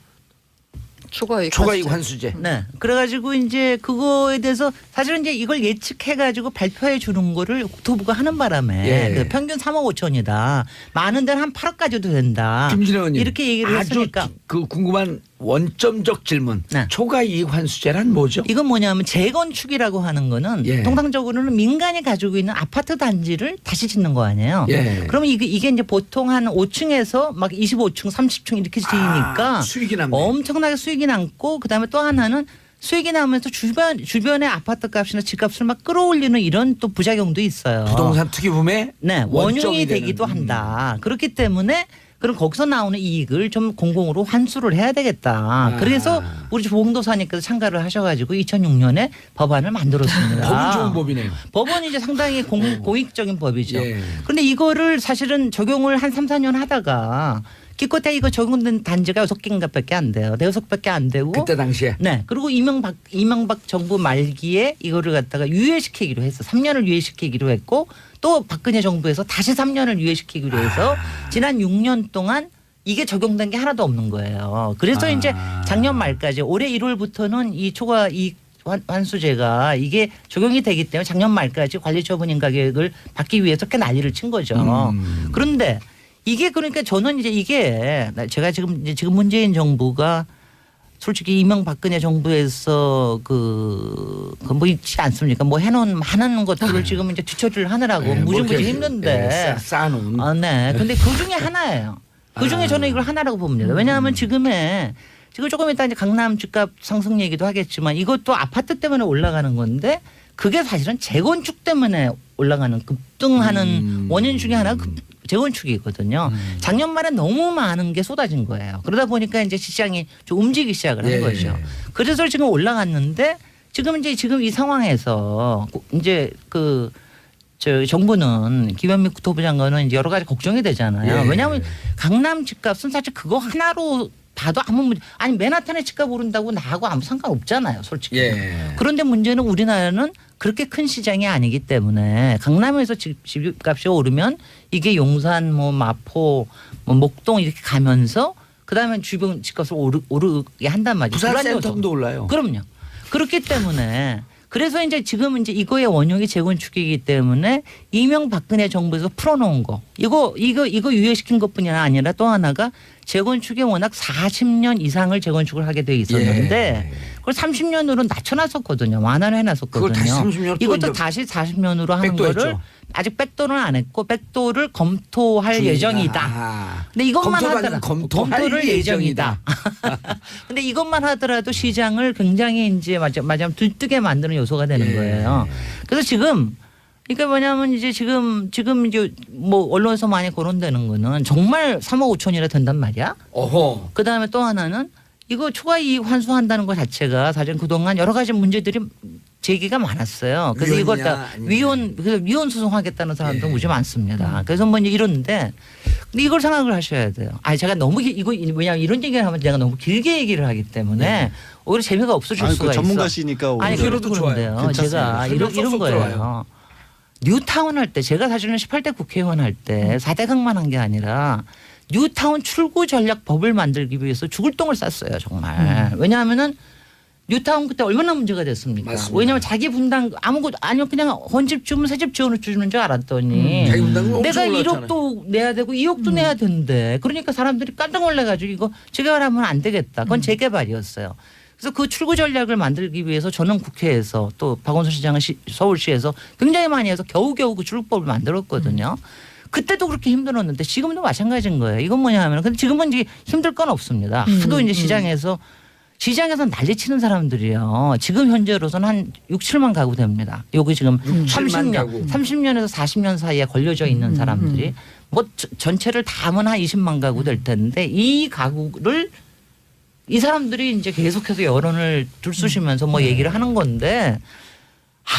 초과이익 환수제. 네. 그래가지고 이제 그거에 대해서 사실은 이제 이걸 예측해가지고 발표해 주는 거를 국토부가 하는 바람에 예. 평균 3억 5천이다. 많은 데는 한 8억까지도 된다. 김진애 의원님, 이렇게 얘기를 아주 했으니까. 궁금한 원점적 질문. 네. 초과이익 환수제란 뭐죠? 이건 뭐냐면 재건축이라고 하는 거는 예. 통상적으로는 민간이 가지고 있는 아파트 단지를 다시 짓는 거 아니에요. 예. 그러면 이게 이제 보통 한 5층에서 막 25층, 30층 이렇게 지으니까 수익이 남네. 엄청나게 수익이 남고 그다음에 또 하나는 수익이 나면서 주변의 아파트 값이나 집값을 막 끌어올리는 이런 또 부작용도 있어요. 부동산 투기붐의 네, 원점이 원흉이 되는. 되기도 한다. 그렇기 때문에 그럼 거기서 나오는 이익을 좀 공공으로 환수를 해야 되겠다. 그래서 우리 봉도사님께서 참가를 하셔가지고 2006년에 법안을 만들었습니다. 법은 좋은 법이네요. 법은 이제 상당히 공익적인 법이죠. 예. 그런데 이거를 사실은 적용을 한 3, 4년 하다가 기껏해 이거 적용된 단지가 6개인가밖에 안 돼요. 6개밖에 안 되고. 그때 당시에. 네. 그리고 이명박 정부 말기에 이거를 갖다가 유예시키기로 했어. 3년을 유예시키기로 했고 또 박근혜 정부에서 다시 3년을 유예시키기로 해서 지난 6년 동안 이게 적용된 게 하나도 없는 거예요. 그래서 이제 작년 말까지 올해 1월부터는 이 초과 이익 환수제가 이게 적용이 되기 때문에 작년 말까지 관리처분인 가격을 받기 위해서 꽤 난리를 친 거죠. 그런데 이게 그러니까 저는 이제 이게 제가 지금 문재인 정부가 솔직히 이명박근혜 정부에서 뭐 있지 않습니까? 뭐 해놓은 많은 것들을 지금 이제 뒤처리를 하느라고 네, 무지무지 힘든데. 쌓아놓은. 네. 근데 그 중에 하나예요. 그 중에 저는 이걸 하나라고 봅니다. 왜냐하면 지금 조금 이따 이제 강남 집값 상승 얘기도 하겠지만 이것도 아파트 때문에 올라가는 건데 그게 사실은 재건축 때문에 올라가는 급등하는 원인 중에 하나가 재건축이거든요. 작년 말에 너무 많은 게 쏟아진 거예요. 그러다 보니까 이제 시장이 좀 움직이기 시작을 한 거죠. 그래서 지금 올라갔는데 지금 이 상황에서 이제 정부는 김현미 국토부 장관은 이제 여러 가지 걱정이 되잖아요. 왜냐하면 강남 집값은 사실 그거 하나로 봐도 아무 문제 아니 맨하탄의 집값 오른다고 나하고 아무 상관없잖아요, 솔직히. 그런데 문제는 우리나라는 그렇게 큰 시장이 아니기 때문에 강남에서 집값이 오르면 이게 용산, 뭐 마포, 뭐 목동 이렇게 가면서 그다음에 주변 집값을 오르게 한단 말이죠. 부산 센텀도 올라요. 그럼요. 그렇기 때문에 그래서 이제 지금 이제 이거의 원흉이 재건축이기 때문에 이명박근혜 정부에서 풀어놓은 거 이거 유예시킨 것뿐이 아니라 또 하나가 재건축에 워낙 40년 이상을 재건축을 하게 돼 있었는데 그걸 30년으로 낮춰놨었거든요. 완화를 해놨었거든요. 그걸 다시 30년 이것도 다시 40년으로 하는 거를 아직 백도는 안 했고 백도를 검토할 예정이다. 근데 이것만 하더라도 검토를 예정이다. 근데 이것만 하더라도 시장을 굉장히 이제 마지막 들뜨게 만드는 요소가 되는 거예요. 그래서 지금 그러니까 뭐냐면 이제 지금 이제 뭐 언론에서 많이 거론되는 거는 정말 3억 5천이라 된단 말이야. 어허. 그다음에 또 하나는 이거 초과 이익 환수한다는 것 자체가 사실 그동안 여러 가지 문제들이 제기가 많았어요. 그래서 이걸 다 위헌 소송하겠다는 사람도 무지 많습니다. 그래서 뭐 이러는데 근데 이걸 생각을 하셔야 돼요. 아니 제가 너무 이거 왜냐하면 이런 얘기를 하면 제가 너무 길게 얘기를 하기 때문에 오히려 재미가 없어질 수가 있어. 전문가시니까 아니 그래도 그런데요. 제가 이런 거예요. 뉴타운 할 때 제가 사실은 18대 국회의원 할 때 4대강만 한 게 아니라 뉴타운 출구 전략 법을 만들기 위해서 죽을 똥을 쌌어요 정말. 왜냐하면은 뉴타운 그때 얼마나 문제가 됐습니까? 맞습니다. 왜냐하면 자기 분당 아무것도 아니면 그냥 헌집 주면 새집 지원을 주는 줄 알았더니 내가 1억도 내야 되고 2억도 내야 되는데 그러니까 사람들이 깜짝 놀라가지고 이거 재개발하면 안 되겠다. 그건 재개발이었어요. 그래서 그 출구 전략을 만들기 위해서 저는 국회에서 또 박원순 시장은 서울시에서 굉장히 많이 해서 겨우겨우 그 출구법을 만들었거든요. 그때도 그렇게 힘들었는데 지금도 마찬가지인 거예요. 이건 뭐냐 하면 근데 지금은 이제 힘들 건 없습니다. 하도 이제 시장에서 난리치는 사람들이요. 지금 현재로서는 한 6, 7만 가구 됩니다. 여기 지금 30년에서 40년 사이에 걸려져 있는 사람들이 뭐 전체를 다 하면 한 20만 가구 될 텐데 이 가구를 이 사람들이 이제 계속해서 여론을 들쑤시면서 뭐 얘기를 하는 건데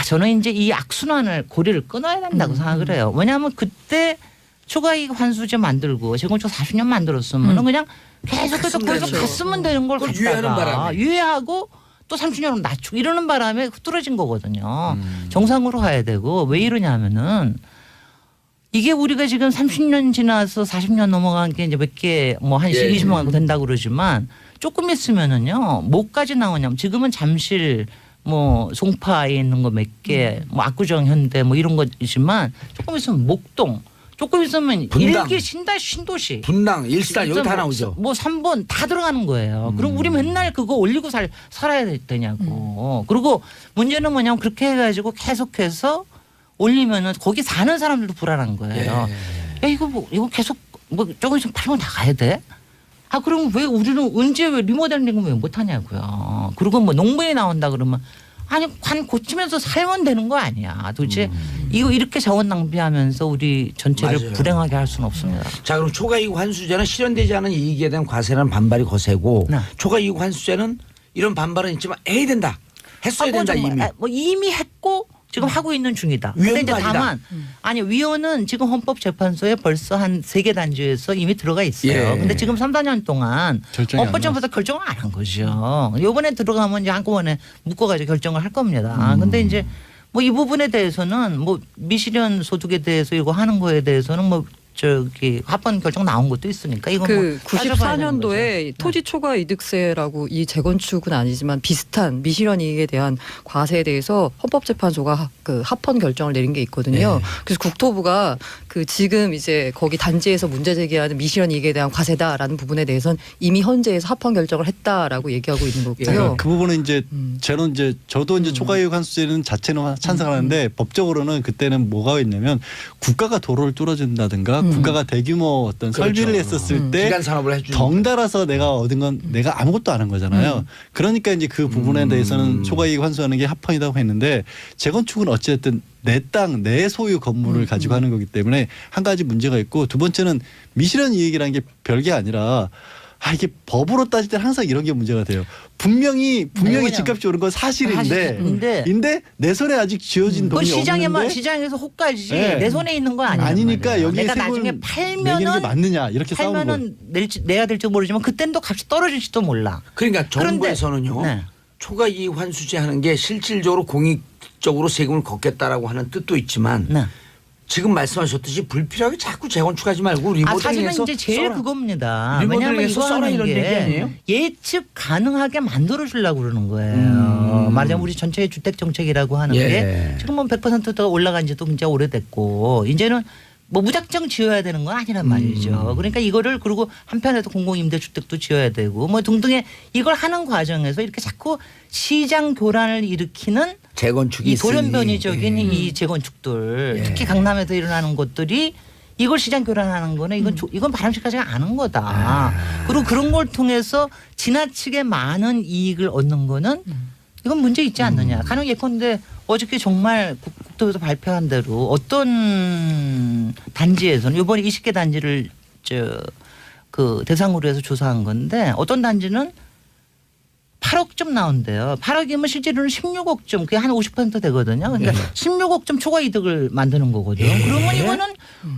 저는 이제 이 악순환을 고리를 끊어야 된다고 생각을 해요. 왜냐하면 그때 초과이익 환수제 만들고 재건축 40년 만들었으면 그냥 계속해서 거기서 갔으면 되는 걸 갖다가 유예하고 또 30년으로 낮추고 이러는 바람에 흐트러진 거거든요. 정상으로 가야 되고 왜 이러냐면은 이게 우리가 지금 30년 지나서 40년 넘어간 게 이제 몇 개 뭐 한 20만 가구 된다고 그러지만 조금 있으면은요 뭐까지 나오냐면 지금은 잠실 뭐 송파에 있는 거 몇 개 뭐 압구정 현대 뭐 이런 거지만 조금 있으면 목동 조금 있으면 일기 신도시 분당 일산 여기 다 나오죠. 뭐 3번 다 들어가는 거예요. 그럼 우리 맨날 그거 올리고 살아야 되냐고. 그리고 문제는 뭐냐면 그렇게 해가지고 계속해서 올리면은 거기 사는 사람들도 불안한 거예요. 야 이거 계속 뭐 조금 있으면 팔면 나가야 돼? 그럼 왜 우리는 언제 왜 리모델링을 왜 못하냐고요. 그리고 뭐 농부에 나온다 그러면 아니 관 고치면서 살면 되는 거 아니야. 도대체 이거 이렇게 자원 낭비하면서 우리 전체를 불행하게 할 수는 없습니다. 자 그럼 초과이익 환수제는 실현되지 않은 이익에 대한 과세라는 반발이 거세고 초과이익 환수제는 이런 반발은 있지만 해야 된다. 했어야 된다 이미. 이미 했고 지금 하고 있는 중이다. 위헌도 근데 이제 아니다. 다만 아니 위헌은 지금 헌법재판소에 벌써 한 3개 단지에서 이미 들어가 있어요. 예. 근데 지금 3, 4년 동안 결정이 안 헌법재판소 결정을 안 한 거죠. 이번에 들어가면 이제 한꺼번에 묶어가지고 결정을 할 겁니다. 근데 이제 뭐 이 부분에 대해서는 뭐 미실현 소득에 대해서 이거 하는 거에 대해서는 뭐 저기 합헌 결정 나온 것도 있으니까 이건 뭐 그 따져봐야 되는 94년도에 거죠. 토지 초과 이득세라고 이 재건축은 아니지만 비슷한 미실현 이익에 대한 과세에 대해서 헌법재판소가 그 합헌 결정을 내린 게 있거든요. 네. 그래서 국토부가 그 지금 이제 거기 단지에서 문제 제기하는 미실현 이익에 대한 과세다라는 부분에 대해서는 이미 헌재에서 합헌 결정을 했다라고 얘기하고 있는 거고요. 그러니까 그 부분은 이제 저는 이제 저도 이제 음. 초과이익 환수제는 자체는 찬성하는데 법적으로는 그때는 뭐가 있냐면 국가가 도로를 뚫어준다든가 국가가 대규모 어떤 그렇죠. 설비를 했었을 때 기간 산업을 해주는 덩달아서 내가 얻은 건 내가 아무것도 안 한 거잖아요. 그러니까 이제 그 부분에 대해서는 초과이익 환수하는 게 합헌이라고 했는데 재건축은 어쨌든 내 땅, 내 소유 건물을 가지고 하는 거기 때문에 한 가지 문제가 있고 두 번째는 미실현 이익이라는 게 별게 아니라 이게 법으로 따질 때는 항상 이런 게 문제가 돼요. 분명히 뭐냐. 집값이 오른 건 사실인데 사실인데 내 손에 아직 쥐어진 그 돈이 시장에만 없는데 시장에서 호가지 네. 내 손에 있는 거 아니야. 아니니까 여기에 내가 세금을 나중에 매기는 게 팔면은 맞느냐 이렇게 싸우는 거예요. 내야 될지 모르지만 그때는 또 값이 떨어질지도 몰라. 그러니까 그런데- 정부에서는요. 네. 초과 이익 환수제 하는 게 실질적으로 공익적으로 세금을 걷겠다라고 하는 뜻도 있지만 네. 지금 말씀하셨듯이 불필요하게 자꾸 재건축하지 말고 사실은 리모델링해서 이제 제일 써라. 그겁니다. 리모델링해서 왜냐하면 이거 써라 하는 이런 얘기 아니에요? 게 예측 가능하게 만들어 주려고 그러는 거예요. 말하자면 우리 전체 주택 정책이라고 하는 예. 게 지금 뭐 100%가 올라간 지도 굉장히 오래됐고 이제는 뭐 무작정 지어야 되는 건 아니란 말이죠. 그러니까 이거를 그리고 한편에서 공공임대주택도 지어야 되고 뭐 등등의 이걸 하는 과정에서 이렇게 자꾸 시장 교란을 일으키는 재건축이 이 있으니. 돌연변이적인 이 재건축들 예. 특히 강남에서 일어나는 것들이 이걸 시장 교란하는 거는 이건 바람직하지가 않은 거다. 그리고 그런 걸 통해서 지나치게 많은 이익을 얻는 거는 이건 문제 있지 않느냐. 가령 예컨대 어저께 정말 국토에서 발표한 대로 어떤 단지에서는 이번에 20개 단지를 그 대상으로 해서 조사한 건데 어떤 단지는 8억쯤 나온대요. 8억이면 실제로는 16억쯤 그게 한 50% 되거든요. 그러니까 16억쯤 초과 이득을 만드는 거거든요. 그러면 이거는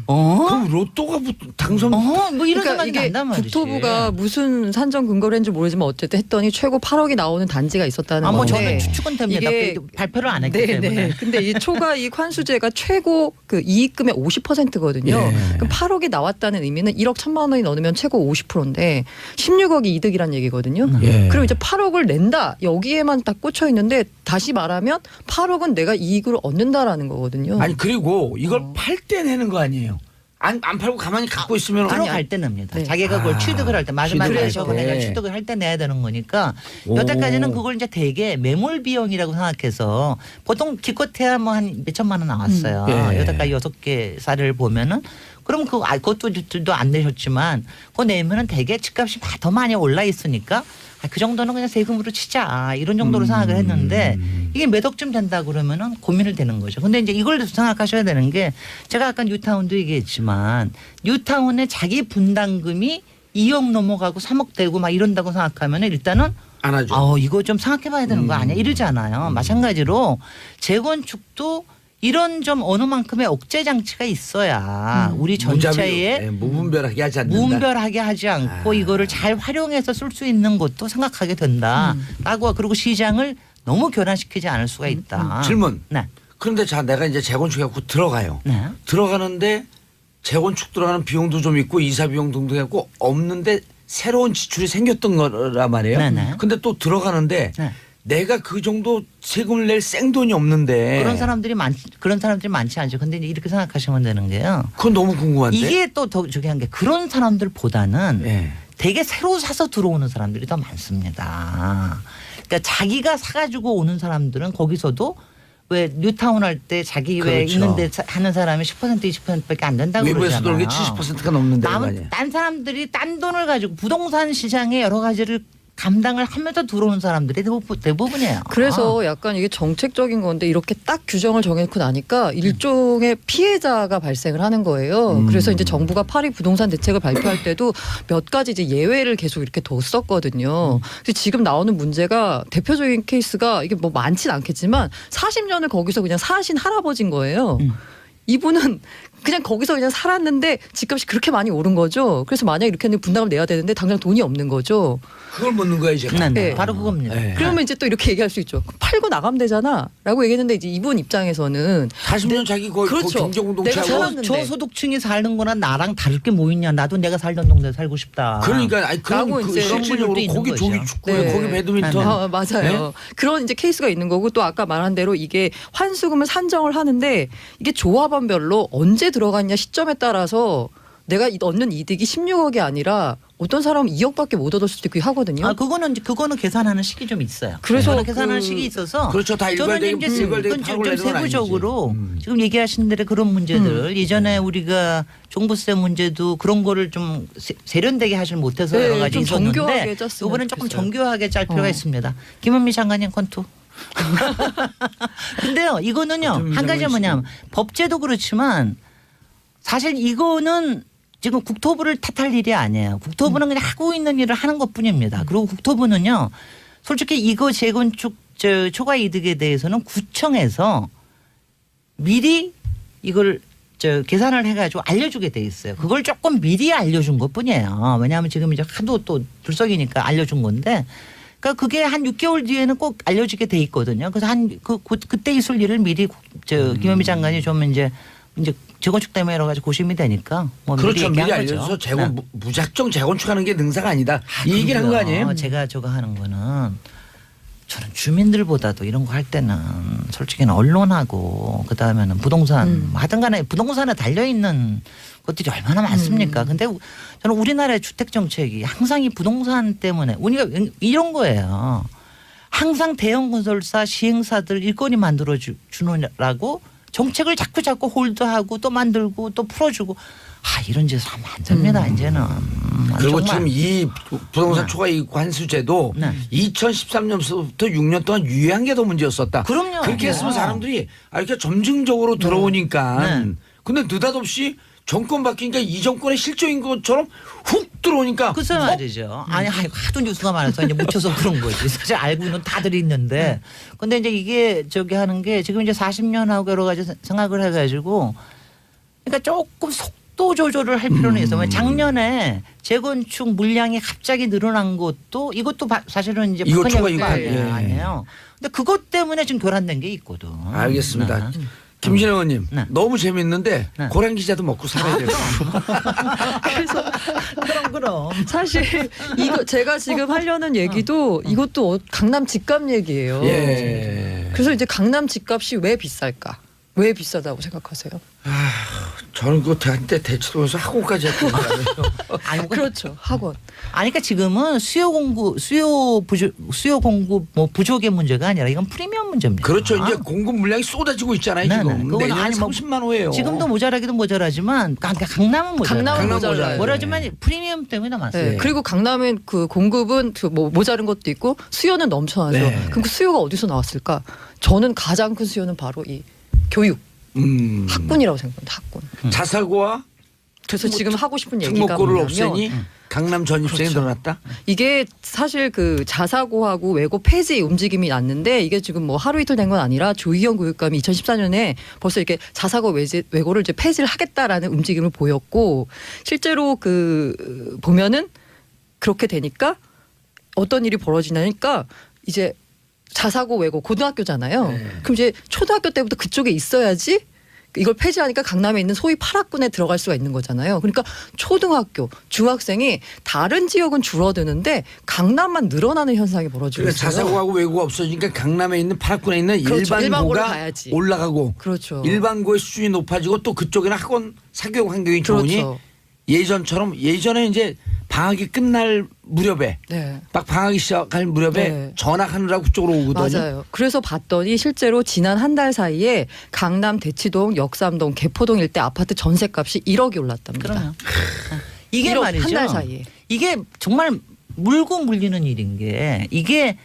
그럼 로또가 당선 뭐 이런 그러니까 생각이 이게 난단 말이지. 국토부가 무슨 산정 근거를 했는지 모르지만 어쨌든 했더니 최고 8억이 나오는 단지가 있었다는 뭐 건데 저는 추측은 됩니다. 이게 발표를 안 했기 네, 때문에. 네. 근데 이 초과 이익 환수제가 최고 그 이익금의 50%거든요. 예. 그럼 8억이 나왔다는 의미는 1억 1천만 원이 넘으면 최고 50%인데 16억이 이득이란 얘기거든요. 예. 그럼 이제 8억을 낸다. 여기에만 딱 꽂혀 있는데 다시 말하면 8억은 내가 이익을 얻는다라는 거거든요. 아니 그리고 이걸 팔 때 내는 거 아니에요. 안 팔고 가만히 갖고 있으면 들어갈 때 냅니다. 네. 자기가 그걸 취득을 할 때 마지막에 취득할 저거 때. 내가 취득을 할 때 내야 되는 거니까 오. 여태까지는 그걸 이제 대개 매몰 비용이라고 생각해서 보통 기껏해야 뭐 한 몇천만 원 나왔어요. 예. 여태까지 6개 사례를 보면은 그럼 그것도 안 내셨지만 그거 내면은 대개 집값이 더 많이 올라 있으니까 그 정도는 그냥 세금으로 치자 이런 정도로 생각을 했는데 이게 몇 억쯤 된다 그러면은 고민을 되는 거죠. 근데 이제 이걸 생각하셔야 되는 게 제가 아까 뉴타운도 얘기했지만 뉴타운의 자기 분담금이 2억 넘어가고 3억 되고 막 이런다고 생각하면 일단은 안 하죠. 이거 좀 생각해봐야 되는 거 아니야 이러잖아요. 마찬가지로 재건축도 이런 좀 어느 만큼의 억제 장치가 있어야 우리 전체에 무분별하게 하지 않는다. 무분별하게 하지 않고 이거를 잘 활용해서 쓸 수 있는 것도 생각하게 된다. 라고 그리고 시장을 너무 교란시키지 않을 수가 있다. 질문. 네. 그런데 자 내가 이제 재건축해갖고 들어가요. 네. 들어가는데 재건축 들어가는 비용도 좀 있고 이사 비용 등등 했고 없는데 새로운 지출이 생겼던 거란 말이에요. 네네. 근데 또 들어가는데 네. 내가 그 정도 세금을 낼 생돈이 없는데 그런 사람들이 많지 않죠. 근데 이제 이렇게 생각하시면 되는 게요. 그건 너무 궁금한데. 이게 또 더 중요한 게 그런 사람들보다는 예. 되게 새로 사서 들어오는 사람들이 더 많습니다. 그러니까 자기가 사가지고 오는 사람들은 거기서도 왜 뉴타운 할 때 자기 왜 그렇죠. 있는데 하는 사람이 10% 20%밖에 안 된다고 외부에서 그러잖아요. 들어오는 게 70%가 넘는데 딴 사람들이 딴 돈을 가지고 부동산 시장에 여러 가지를 감당을 하면서 들어오는 사람들이 대부분이에요. 그래서 약간 이게 정책적인 건데 이렇게 딱 규정을 정해놓고 나니까 일종의 피해자가 발생을 하는 거예요. 그래서 이제 정부가 파리 부동산 대책을 발표할 때도 몇 가지 이제 예외를 계속 이렇게 뒀었거든요. 그래서 지금 나오는 문제가 대표적인 케이스가 이게 뭐 많진 않겠지만 40년을 거기서 그냥 사신 할아버지인 거예요. 이분은 그냥 거기서 그냥 살았는데 집값이 그렇게 많이 오른 거죠. 그래서 만약에 이렇게 하면 분담을 내야 되는데 당장 돈이 없는 거죠. 그걸 묻는 거예요 제가. 네, 네. 바로 그겁니다. 네. 그러면 이제 또 이렇게 얘기할 수 있죠. 팔고 나가면 되잖아 라고 얘기했는데 이제 이분 입장에서는 40년 자기 거기 그렇죠. 경제공동체하고 내가 살았는데. 저소득층이 사는 거나 나랑 다를 게 뭐 있냐. 나도 내가 살던 동네에 살고 싶다. 그러니까 아니 그런 라고 그 이제 실질적으로 그런 거기 분들도 조기 있는 축구에 거죠. 거기 네. 배드민턴 맞아요. 그런 이제 케이스가 있는 거고 또 아까 말한 대로 이게 환수금을 산정을 하는데 이게 조합원별로 언제 들어갔냐 시점에 따라서 내가 얻는 이득이 16억이 아니라 어떤 사람은 2억밖에 못 얻을 수도 있고 하거든요. 아 그거는 계산하는 식이 좀 있어요. 그래서 그거는 계산하는 그- 식이 있어서 그렇죠. 다 저는 일괄되게 이제 일괄되게 좀 파고를 내는 건 아니지. 세부적으로 지금 얘기하신 대로 그런 문제들 예전에 우리가 종부세 문제도 그런 거를 좀 세련되게 하질 못해서 네, 여러 가지 좀 있었는데 정교하게 짰으면 이번엔 조금 좋겠어요. 정교하게 짤 필요가 있습니다. 김은미 장관님 컨투. 근데요 이거는요 김은미 한 가지 장관님 뭐냐면 법제도 그렇지만 사실 이거는 지금 국토부를 탓할 일이 아니에요. 국토부는 그냥 하고 있는 일을 하는 것뿐입니다. 그리고 국토부는요, 솔직히 이거 재건축 초과 이득에 대해서는 구청에서 미리 이걸 계산을 해가지고 알려주게 돼 있어요. 그걸 조금 미리 알려준 것뿐이에요. 왜냐하면 지금 이제 하도 또 들썩이니까 알려준 건데. 그러니까 그게 한 6개월 뒤에는 꼭 알려지게 돼 있거든요. 그래서 그때 있을 일을 미리 김현미 장관이 좀 이제 재건축 때문에 여러 가지 고심이 되니까 뭐 그렇죠. 미리 얘기한 알려줘서 거죠. 네. 무작정 재건축하는 게 능사가 아니다. 이 얘기를 한 거 아니에요? 제가 저거 하는 거는 저는 주민들보다도 이런 거 할 때는 솔직히는 언론하고 그다음에는 부동산 하든 간에 부동산에 달려 있는 것들이 얼마나 많습니까? 근데 저는 우리나라의 주택 정책이 항상 이 부동산 때문에 우리가 이런 거예요. 항상 대형 건설사 시행사들 일거리 만들어 주느라고 정책을 자꾸 홀드하고 또 만들고 또 풀어주고 이런 짓을 하면 안 됩니다. 이제는. 그리고 정말. 지금 이 부동산 초과 이익 환수제도 네. 2013년부터 6년 동안 유예한 게 더 문제였었다. 그럼요. 그렇게 했으면 사람들이 이렇게 점증적으로 들어오니까. 네. 근데 느닷없이 정권 바뀌니까 이 정권의 실종인 것처럼 훅 들어오니까. 글쎄 말이죠. 아니 하도 뉴스가 많아서 이제 묻혀서 그런 거지. 사실 알고 있는 다들 있는데. 근데 이제 이게 하는 게 지금 이제 40년 하고 여러 가지 생각을 해가지고 그러니까 조금 속도 조절을 할 필요는 있어요. 작년에 재건축 물량이 갑자기 늘어난 것도 이것도 사실은 이제 이거 북한 초과 영향 이익. 예. 아니에요. 근데 그것 때문에 지금 교란된 게 있거든. 알겠습니다. 네. 김신영 의원님 네. 너무 재밌는데 네. 고란 기자도 먹고 살아야 돼요. 그럼. 사실 이거 제가 지금 하려는 얘기도 이것도 강남 집값 얘기예요. 예. 그래서 이제 강남 집값이 왜 비쌀까? 왜 비싸다고 생각하세요? 저는 그 한때 대치동에서 학원까지 했거든요. 아니 그렇죠. 학원. 그러니까 지금은 수요 공급 뭐 부족의 문제가 아니라 이건 프리미엄 문제입니다. 그렇죠. 이제 공급 물량이 쏟아지고 있잖아요. 네네. 지금. 그건 내년에 아니 뭐 30만 호예요. 지금도 모자라기도 모자라지만 강남은 모자라요. 강남은 강남 모자라요. 모자라지만 프리미엄 때문에 많습니다. 네. 그리고 강남은 그 공급은 뭐 모자른 것도 있고 수요는 넘쳐나죠. 네. 그럼 그 수요가 어디서 나왔을까? 저는 가장 큰 수요는 바로 이 교육, 학군이라고 생각합니다. 학군. 자사고와 그래서 지금 하고 싶은 얘기가 특목고를 뭐냐면 없애니 강남 전입생이 그렇죠. 늘어났다. 이게 사실 그 자사고하고 외고 폐지 움직임이 났는데 이게 지금 뭐 하루 이틀 된 건 아니라 조희영 교육감이 2014년에 벌써 이렇게 자사고 외고를 이제 폐지를 하겠다라는 움직임을 보였고 실제로 그 보면은 그렇게 되니까 어떤 일이 벌어지냐니까 이제 자사고 외고 고등학교잖아요. 네. 그럼 이제 초등학교 때부터 그쪽에 있어야지 이걸 폐지하니까 강남에 있는 소위 8학군에 들어갈 수가 있는 거잖아요. 그러니까 초등학교, 중학생이 다른 지역은 줄어드는데 강남만 늘어나는 현상이 벌어지고 그러니까 있어요. 자사고하고 외고가 없어지니까 강남에 있는 8학군에 있는 그렇죠. 일반고를 일반고가 가야지. 올라가고 그렇죠. 일반고의 수준이 높아지고 또 그쪽에는 학원 사교육 환경이 좋으니 그렇죠. 예전에 이제 방학이 끝날 무렵에 네. 막 방학이 시작할 무렵에 네. 전학하느라고 그쪽으로 오거든요. 맞아요. 그래서 봤더니 실제로 지난 한 달 사이에 강남 대치동, 역삼동, 개포동 일대 아파트 전세값이 1억이 올랐답니다. 그럼요. 이게 1억 말이죠. 한 달 사이에. 이게 정말 물고 물리는 일인 게 이게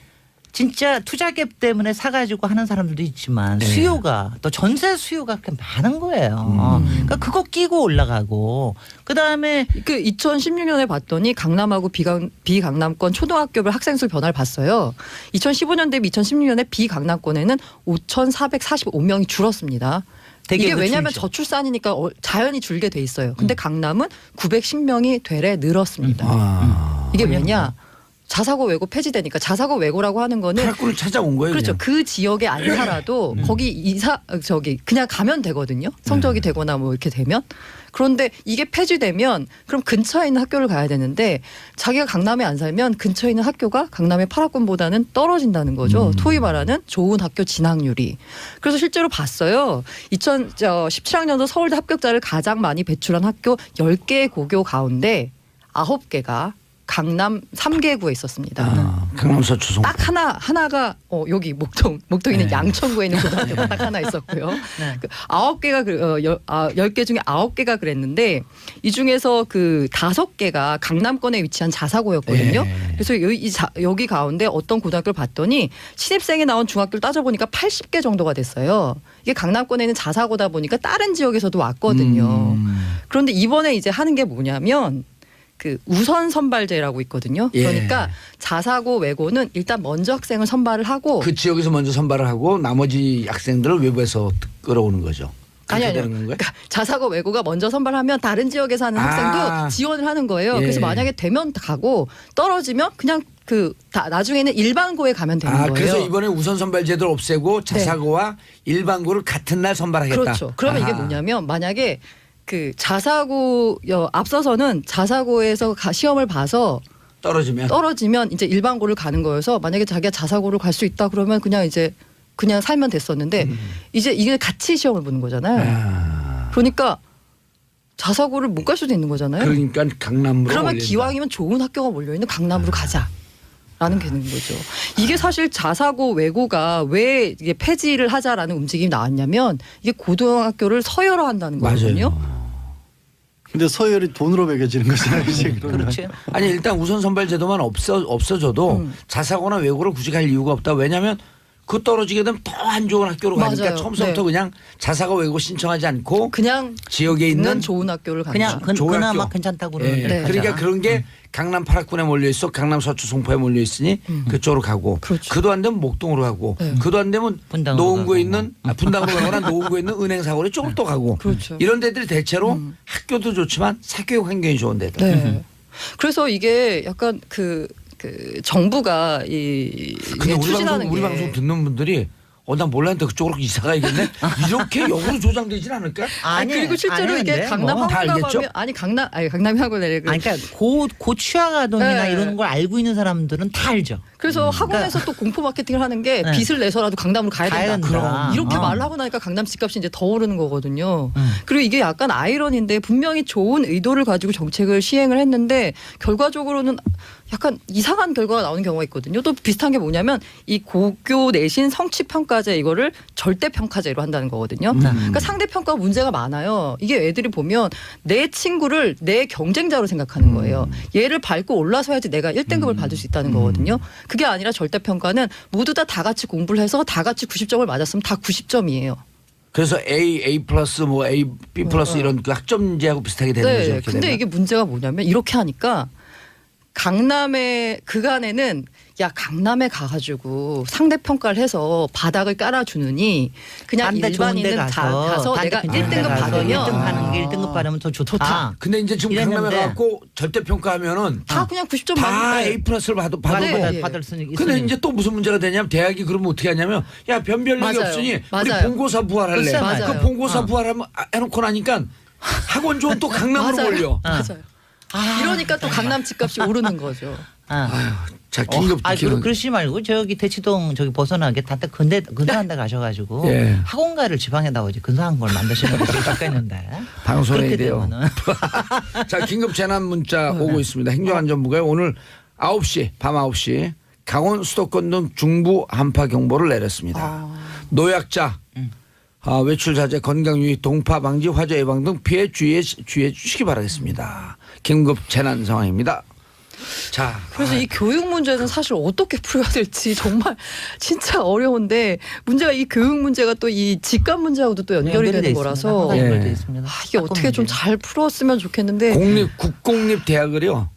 진짜 투자갭 때문에 사가지고 하는 사람들도 있지만 네. 수요가 또 전세 수요가 그렇게 많은 거예요. 그러니까 그거 끼고 올라가고 그다음에 그 2016년에 봤더니 강남하고 비강남권 초등학교별 학생 수 변화를 봤어요. 2015년 대비 2016년에 비강남권에는 5,445명이 줄었습니다. 이게 왜냐하면 줄죠. 저출산이니까 자연히 줄게 돼 있어요. 근데 강남은 910명이 되레 늘었습니다. 아. 이게 왜냐? 자사고 외고 폐지되니까 자사고 외고라고 하는 거는 파락군을 찾아온 거예요. 그렇죠. 그냥. 그 지역에 안 살아도 거기 그냥 가면 되거든요. 성적이 되거나 뭐 이렇게 되면. 그런데 이게 폐지되면 그럼 근처에 있는 학교를 가야 되는데 자기가 강남에 안 살면 근처에 있는 학교가 강남의 파락군보다는 떨어진다는 거죠. 소위 말하는 좋은 학교 진학률이. 그래서 실제로 봤어요. 2017학년도 서울대 합격자를 가장 많이 배출한 학교 10개의 고교 가운데 9개가 강남 3개구에 있었습니다. 아, 강남 서초 송. 딱 하나가 여기 목동에는 네. 양천구에 있는 고등학교가 딱 하나 있었고요. 네. 9개가 10개 중에 9개가 그랬는데 이 중에서 그 5개가 강남권에 위치한 자사고였거든요. 네. 그래서 여기 가운데 어떤 고등학교를 봤더니 신입생이 나온 중학교를 따져보니까 80개 정도가 됐어요. 이게 강남권에는 자사고다 보니까 다른 지역에서도 왔거든요. 그런데 이번에 이제 하는 게 뭐냐면 그 우선 선발제라고 있거든요. 예. 그러니까 자사고 외고는 일단 먼저 학생을 선발을 하고 그 지역에서 먼저 선발을 하고 나머지 학생들을 외부에서 끌어오는 거죠. 그렇게 아니요. 되는 건가요? 그러니까 자사고 외고가 먼저 선발하면 다른 지역에 사는 학생도 지원을 하는 거예요. 예. 그래서 만약에 되면 가고 떨어지면 그냥 나중에는 일반고에 가면 되는 거예요. 그래서 이번에 우선 선발 제도를 없애고 자사고와 일반고를 같은 날 선발하겠다. 그렇죠. 그러면 이게 뭐냐면 만약에 그 자사고 앞서서는 자사고에서 시험을 봐서 떨어지면 이제 일반고를 가는 거여서 만약에 자기가 자사고를 갈 수 있다 그러면 그냥 살면 됐었는데 이제 이게 같이 시험을 보는 거잖아요. 그러니까 자사고를 못 갈 수도 있는 거잖아요. 그러니까 강남으로 그러면 올린다. 기왕이면 좋은 학교가 몰려 있는 강남으로 가자. 라는 게 되는 거죠. 이게 사실 자사고 외고가 왜 이게 폐지를 하자라는 움직임이 나왔냐면 이게 고등학교를 서열화한다는 거거든요. 맞아요. 근데 서열이 돈으로 매겨지는 거잖아요. 이제 그러면. 그렇죠. 아니 일단 우선 선발 제도만 없어져도 자사고나 외고를 굳이 갈 이유가 없다. 왜냐하면 그 떨어지게 되면 더 안 좋은 학교로 가니까 맞아요. 처음부터 네. 그냥 자사고 외고 신청하지 않고 그냥 지역에 있는 좋은 학교를 가는 그냥 거죠. 좋은 그나마 학교. 괜찮다고 예, 그러는데. 그러니까 그런 게 강남 파락군에 몰려 있어, 강남 서초 송파에 몰려 있으니 그쪽으로 가고, 그렇죠. 그도 안 되면 목동으로 가고, 네. 그도 안 되면 분당으로 노원구에 가고. 있는 분당으로 가거나 노원구에 있는 은행 사거리 쪽으로 또 가고, 그렇죠. 이런 데들이 대체로 학교도 좋지만 사교육 환경이 좋은 데들. 네. 그래서 이게 약간 그 정부가 근데 우리 추진하는 방송, 우리 게 방송 듣는 분들이 난 몰랐는데 그쪽으로 이사 가야겠네. 이렇게 역으로 조장되진 않을까? 아니 그리고 실제로 이게 강남 다 학원 알겠죠? 가면 강남이 학원 내려 그러니까 고취학아동이나 네. 이런 걸 알고 있는 사람들은 다 알죠. 그래서 학원에서 또 공포 마케팅을 하는 게 네. 빚을 내서라도 강남으로 가야 가야 된다. 된다. 이렇게 어. 말을 하고 나니까 강남 집값이 이제 더 오르는 거거든요. 그리고 이게 약간 아이러니인데 분명히 좋은 의도를 가지고 정책을 시행을 했는데 결과적으로는 약간 이상한 결과가 나오는 경우가 있거든요. 또 비슷한 게 뭐냐면 이 고교 내신 성취 평가제 이거를 절대 평가제로 한다는 거거든요. 그러니까 상대 평가 문제가 많아요. 이게 애들이 보면 내 친구를 내 경쟁자로 생각하는 거예요. 얘를 밟고 올라서야지 내가 1등급을 받을 수 있다는 거거든요. 그게 아니라 절대 평가는 모두 다 같이 공부를 해서 다 같이 90점을 맞았으면 다 90점이에요. 그래서 A 플러스 뭐 A, B 플러스 이런 그 학점제하고 비슷하게 되는 거죠. 네. 이렇게 근데 되면. 이게 문제가 뭐냐면 이렇게 하니까 강남의 그간에는 야 강남에 가가지고 상대 평가를 해서 바닥을 깔아주느니 그냥 딴데 좋은 데 일반인은 가서 딴데 내가 좋은 데 1등급 가서 받으면 1등 하는 게 1등급 받으면 더 좋다. 근데 이제 지금 강남에 이랬는데 가갖고 절대 평가하면은 다 그냥 90점 다 맞는데 A 플러스를 받고. 네. 받을 수 있으니. 근데 이제 또 무슨 문제가 되냐면 대학이 그러면 어떻게 하냐면 야 변별력이 맞아요. 없으니 우리 맞아요. 본고사 부활할래. 글쎄, 맞아요. 그 본고사 부활하면 해놓고 나니까 학원 좋은 또 강남으로 맞아요. 몰려. 맞아요. 이러니까 또 강남 집값이 오르는 거죠. 자 긴급 기록. 그러시지 말고 저기 대치동 저기 벗어나게 다들 근사한 데 가셔가지고 예. 학원가를 지방에다 오지 근사한 걸 만드시는 게 제일 좋겠는데. 방송에 그렇게 대요. 되면은. 자 긴급 재난 문자 오고 있습니다. 행정안전부가 오늘 9시 밤 9시 강원 수도권 등 중부 한파 경보를 내렸습니다. 노약자 외출 자제 건강 유의 동파 방지 화재 예방 등 피해 주의해 주시기 바라겠습니다. 긴급 재난 상황입니다. 자, 그래서 이 교육 문제는 사실 어떻게 풀어야 될지 정말 진짜 어려운데 문제가 이 교육 문제가 또 이 집값 문제하고도 또 연결이 되는 거라서 예. 연결돼 있습니다. 이게 어떻게 좀 잘 풀었으면 좋겠는데 국공립 대학을요.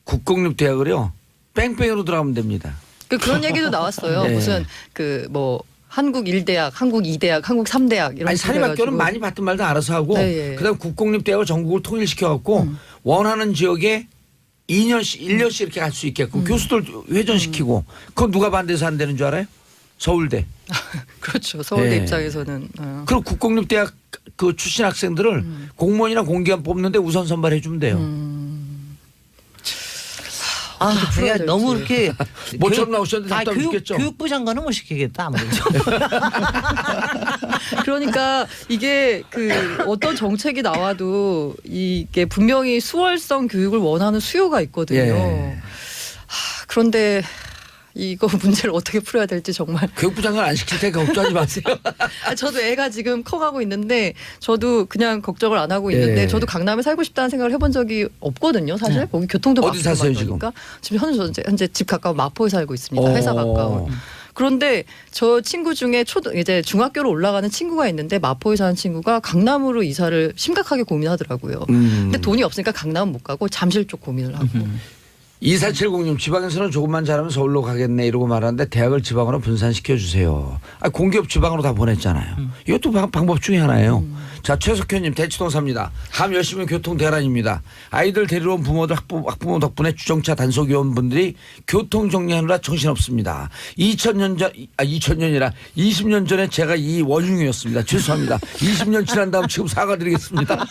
국공립 대학을요. 뺑뺑이로 들어가면 됩니다. 그런 얘기도 나왔어요. 네. 무슨 그 뭐 한국 1대학, 한국 2대학, 한국 3대학 이런 아니 식으로 사립학교는 해가지고. 많이 받든 말든 알아서 하고 네, 예. 그다음 국공립 대학을 전국을 통일시켜 갖고 원하는 지역에 2년씩 1년씩 이렇게 갈 수 있게끔 교수들 회전시키고 그건 누가 반대해서 안 되는 줄 알아요? 서울대. 그렇죠. 서울대 네. 입장에서는. 그리고 국공립 대학 그 출신 학생들을 공무원이나 공기관 뽑는데 우선 선발해 주면 돼요. 아, 풀어야 그러니까 너무 될지. 이렇게 모처럼 나오셨는데 답답 교육, 죽겠죠. 교육부 장관은 못 시키겠다 아무래도. 그러니까 이게 그 어떤 정책이 나와도 이게 분명히 수월성 교육을 원하는 수요가 있거든요. 예. 그런데 이거 문제를 어떻게 풀어야 될지 정말. 교육부 장관 안 시킬 테니까 걱정하지 마세요. 저도 애가 지금 커가고 있는데 저도 그냥 걱정을 안 하고 있는데 예. 저도 강남에 살고 싶다는 생각을 해본 적이 없거든요. 사실 거기 교통도 어디 사세요, 막히니까. 지금 현재 집 가까운 마포에 살고 있습니다. 회사 어. 가까운. 그런데 저 친구 중에 이제 중학교로 올라가는 친구가 있는데 마포에 사는 친구가 강남으로 이사를 심각하게 고민하더라고요. 근데 돈이 없으니까 강남은 못 가고 잠실 쪽 고민을 하고. 2470님 지방에서는 조금만 잘하면 서울로 가겠네 이러고 말하는데 대학을 지방으로 분산시켜 주세요. 아, 공기업 지방으로 다 보냈잖아요. 이것도 방법 중에 하나예요. 자, 최석현님 대치동 삽니다. 감 열심히 교통 대란입니다. 아이들 데리러 온 부모들 학부모 덕분에 주정차 단속위원분들이 교통 정리하느라 정신없습니다. 2000년이라 20년 전에 제가 이 원흉이었습니다. 죄송합니다. 20년 지난 다음 지금 사과드리겠습니다.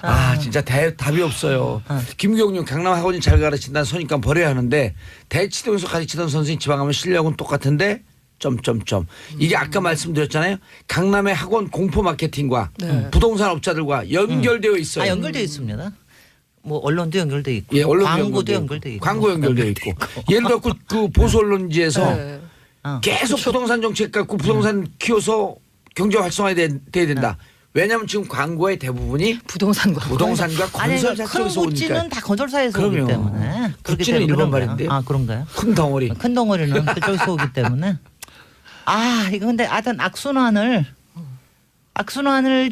아, 진짜 답이 없어요. 김경용 강남 학원이 잘 가르친다는 선입관 버려야 하는데 대치동에서 가르치던 선생님 지방 가면 실력은 똑같은데 점점점. 이게 아까 말씀드렸잖아요. 강남의 학원 공포 마케팅과 네. 부동산 업자들과 연결되어 있어요. 아, 연결돼 있습니다. 뭐 언론도 연결돼 있고, 예, 언론도 광고도 연결돼 연결돼 있고, 광고 연결되어 있고. 예를 들어 그 보수 언론지에서 네. 계속 부동산 정책 갖고 부동산 키워서 경제 활성화 돼야 된다. 왜냐하면 지금 광고의 대부분이 부동산과 부동산과 아니, 건설 큰 자체에서 오니까 구찌는 다 건설사에서 그럼요. 오기 때문에. 그렇기 구찌는 때문에 일본 그런 거야. 말인데요. 아, 그런가요? 큰 덩어리. 큰 덩어리는 그쪽에서 오기 때문에. 아, 이거 근데 하여튼 악순환을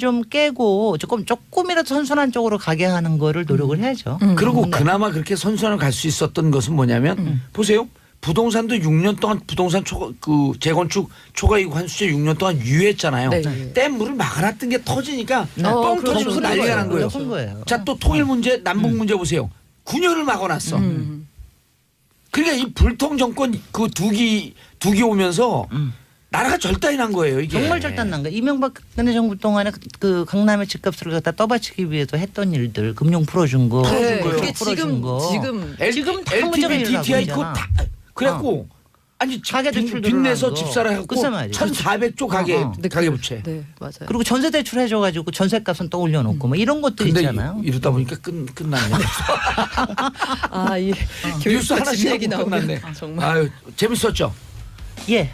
좀 깨고 조금이라도 선순환 쪽으로 가게 하는 거를 노력을 해야죠. 그리고 그나마 그렇게 선순환을 갈 수 있었던 것은 뭐냐면 보세요. 부동산도 6년 동안 부동산 재건축 초과이익 환수제 6년 동안 유예했잖아요. 네. 댐 물을 막아놨던 게 터지니까 뻥 그렇죠. 터지면서 난리가 난 거예요. 그런 거예요. 자, 또 통일 문제, 남북 문제 보세요. 9년을 막아놨어. 그러니까 이 불통 정권 그 두기 오면서 나라가 절단이 난 거예요. 이게 정말 절단난 거예요. 이명박근혜 정부 동안에 그 강남의 집값을 갖다 떠받치기 위해서 했던 일들, 금융 풀어준 거, 풀어준 거예요. 그게 풀어준 거. 지금 지금 다 문제가 LTV, 일어나고 DTI 있잖아. 다 그래갖고 아니 가계 대출 빚내서 늘어난 거. 집 사라 해갖고 글쎄 말이야. 1,400조 가계 부채. 네, 맞아요. 그리고 전세 대출 해줘가지고 전세값은 또 올려놓고 뭐 이런 것도 근데 있잖아요. 이러다 보니까 끝났네. 이 뉴스 교육과 하나씩 집 얘기 하고 나오면 끝났네. 정말. 아유, 재밌었죠? 예.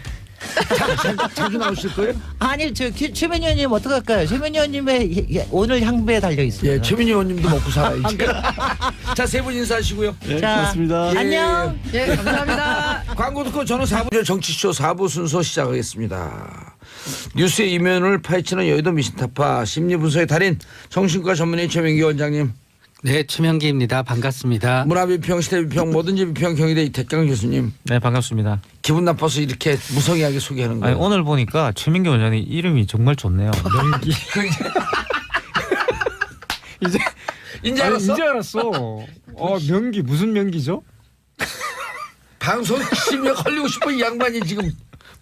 자주 나오실 거예요? 아니 최민희 의원님 어떡할까요? 최민희 의원님의 오늘 향배에 달려 있습니다. 예, 최민희 의원님도 먹고 살아야지. 자, 세 분 인사하시고요. 네, 자, 고맙습니다. 예. 안녕. 예, 감사합니다. 광고 듣고 저는 4부 정치쇼 4부 순서 시작하겠습니다. 뉴스의 이면을 파헤치는 여의도 미신타파 심리분석의 달인 정신과 전문의 최명기 원장님. 네, 최명기입니다. 반갑습니다. 문화비평, 시대비평, 뭐든지 비평 경희대 이태경 교수님. 네, 반갑습니다. 기분 나빠서 이렇게 무성의하게 소개하는 아니, 거예요. 오늘 보니까 최민기 원장님 이름이 정말 좋네요. 명기. 이제 알았어? 이제 알았어. 명기 무슨 명기죠? 방송 심력 걸리고 싶어 이 양반이 지금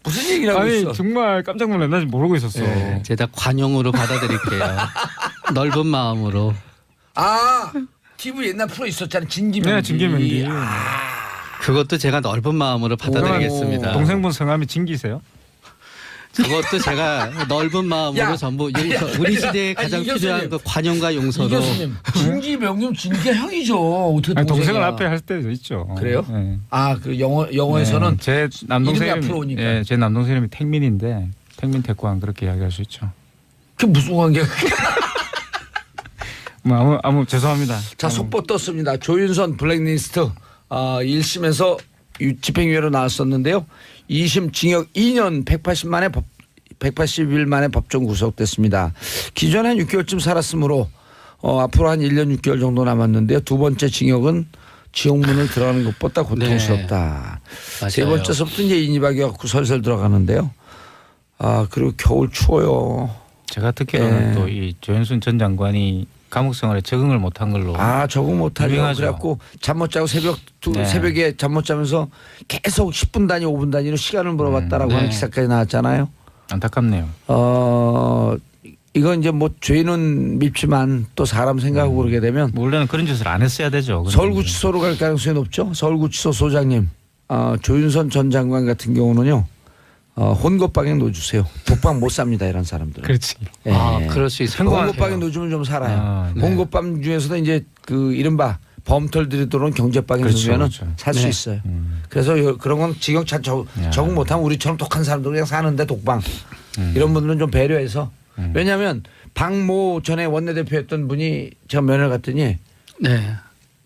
무슨 얘기를 하고 있어. 정말 깜짝 놀랐네. 나 지금 모르고 있었어. 네. 제가 관용으로 받아들일게요. 넓은 마음으로. 아, TV 옛날 프로 있었잖아. 진기명기. 네, 진기명기. 그것도 제가 넓은 마음으로 받아들이겠습니다. 동생분 성함이 진기세요? 그것도 제가 넓은 마음으로 야. 전부 우리 시대에 가장 이 교수님. 필요한 그 관용과 이 용서로. 교수님, 진기명님 진기가 형이죠. 어떻게 아니, 동생을 동생이야. 앞에 할 때도 있죠. 그래요? 네. 아, 그 영어에서는 제 남동생 이름이 앞으로 오니까. 예, 제 남동생 이름이 택민인데 택민 택관 그렇게 이야기할 수 있죠. 그게 무슨 관계야? 뭐 아무 죄송합니다. 자, 속보 떴습니다. 조윤선 블랙리스트 1심에서 집행유예로 나왔었는데요. 2심 징역 2년 180일 만에 법정 구속됐습니다. 기존에 한 6개월쯤 살았으므로 앞으로 한 1년 6개월 정도 남았는데요. 두 번째 징역은 지옥문을 들어가는 것보다 고통스럽다. 네. 세 맞아요. 번째서부터 이제 인이박이 갖고 설설 들어가는데요. 그리고 겨울 추워요. 제가 듣기로는 예. 또 이 조현순 전 장관이 감옥 생활에 적응을 못한 걸로. 적응 못하려고 유명하죠. 그래갖고 잠 못 자고 네. 새벽에 잠 못 자면서 계속 10분 단위 5분 단위로 시간을 물어봤다라고 네. 하는 기사까지 나왔잖아요. 안타깝네요. 이건 이제 뭐 죄는 밉지만 또 사람 생각하고 그러게 되면 원래는 그런 짓을 안 했어야 되죠. 근데 서울구치소로 갈 가능성이 높죠. 서울구치소 소장님 조윤선 전 장관 같은 경우는요. 혼것방에 놓주세요. 독방 못 삽니다 이런 사람들은. 그렇지. 예. 그럴 수 있을 것 혼것방에 같아요. 놓주면 좀 살아요. 아, 네. 혼것방 중에서도 이제 그 이른바 범털들이 들어온 경제방에 그렇죠, 놓으면 그렇죠. 살 수 네. 있어요. 그래서 그런 건 징역 잘 적응 못하면 우리처럼 독한 사람들 그냥 사는데 독방 이런 분들은 좀 배려해서 왜냐하면 박모 전에 원내대표였던 분이 제가 면회를 갔더니 네.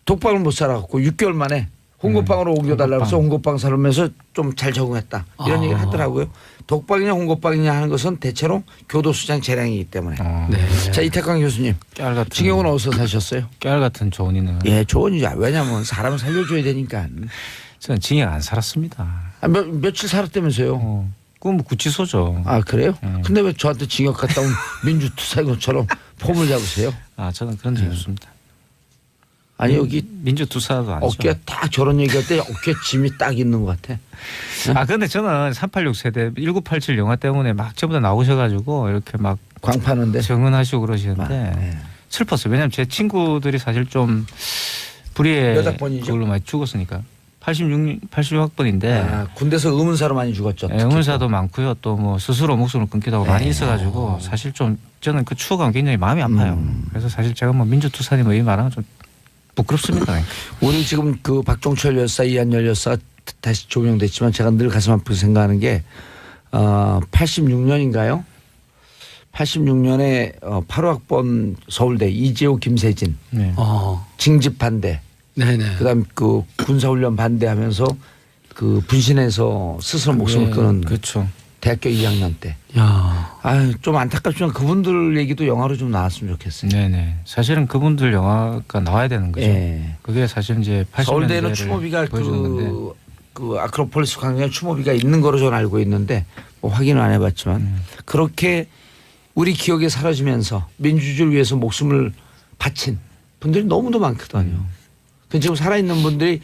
독방을 못 살아갖고 6개월 만에 홍고방으로 옮겨달라고 해서 홍고방 살면서 좀 잘 적응했다 이런 얘기를 하더라고요. 독방이냐 홍고방이냐 하는 것은 대체로 교도소장 재량이기 때문에. 네. 자, 이태광 교수님 깨알 같은 징역은 어디서 사셨어요? 깨알 같은 조언이는 예, 좋은이죠. 왜냐하면 사람을 살려줘야 되니까. 저는 징역 안 살았습니다. 며칠 살았다면서요? 그건 뭐 구치소죠. 그래요? 근데 왜 저한테 징역 갔다 온 민주투사인 것처럼 폼을 잡으세요? 저는 그런 적이 없습니다. 아니 여기 민주투사도 아니죠. 어깨 딱 저런 얘기할 때 어깨 짐이 딱 있는 것 같아. 근데 저는 386 세대 1987 영화 때문에 막 전부 다 나오셔가지고 이렇게 막 광파는데. 정은하시고 그러시는데 네. 슬펐어요. 왜냐하면 제 친구들이 사실 좀 불의의 몇 학번이죠? 그걸로 많이 죽었으니까 86학번인데 군대에서 의문사로 많이 죽었죠. 특히. 의문사도 많고요. 또 뭐 스스로 목숨을 끊기도 하고 많이 있어가지고 사실 좀 저는 그 추억은 굉장히 마음이 아파요. 그래서 사실 제가 뭐 민주투사님 이 말하면 좀 부끄럽습니다. 우리 지금 그 박종철 열사, 이한열 열사 다시 조명됐지만 제가 늘 가슴 아프게 생각하는 게 86년인가요? 86년에 8호학번 서울대 이재호 김세진 네. 징집 반대, 네네. 그다음 그 군사훈련 반대하면서 그 분신해서 스스로 목숨을 끊은 그렇죠. 대학교 2학년 때. 야. 좀 안타깝지만 그분들 얘기도 영화로 좀 나왔으면 좋겠어요. 네네. 사실은 그분들 영화가 나와야 되는 거죠. 예. 그게 사실 이제 80년대를 서울대는 추모비가 보여주는 건데. 그 아크로폴리스 광장에 추모비가 있는 거로 저는 알고 있는데 뭐 확인은 안 해봤지만 그렇게 우리 기억에 사라지면서 민주주의를 위해서 목숨을 바친 분들이 너무도 많거든요. 그 지금 살아있는 분들이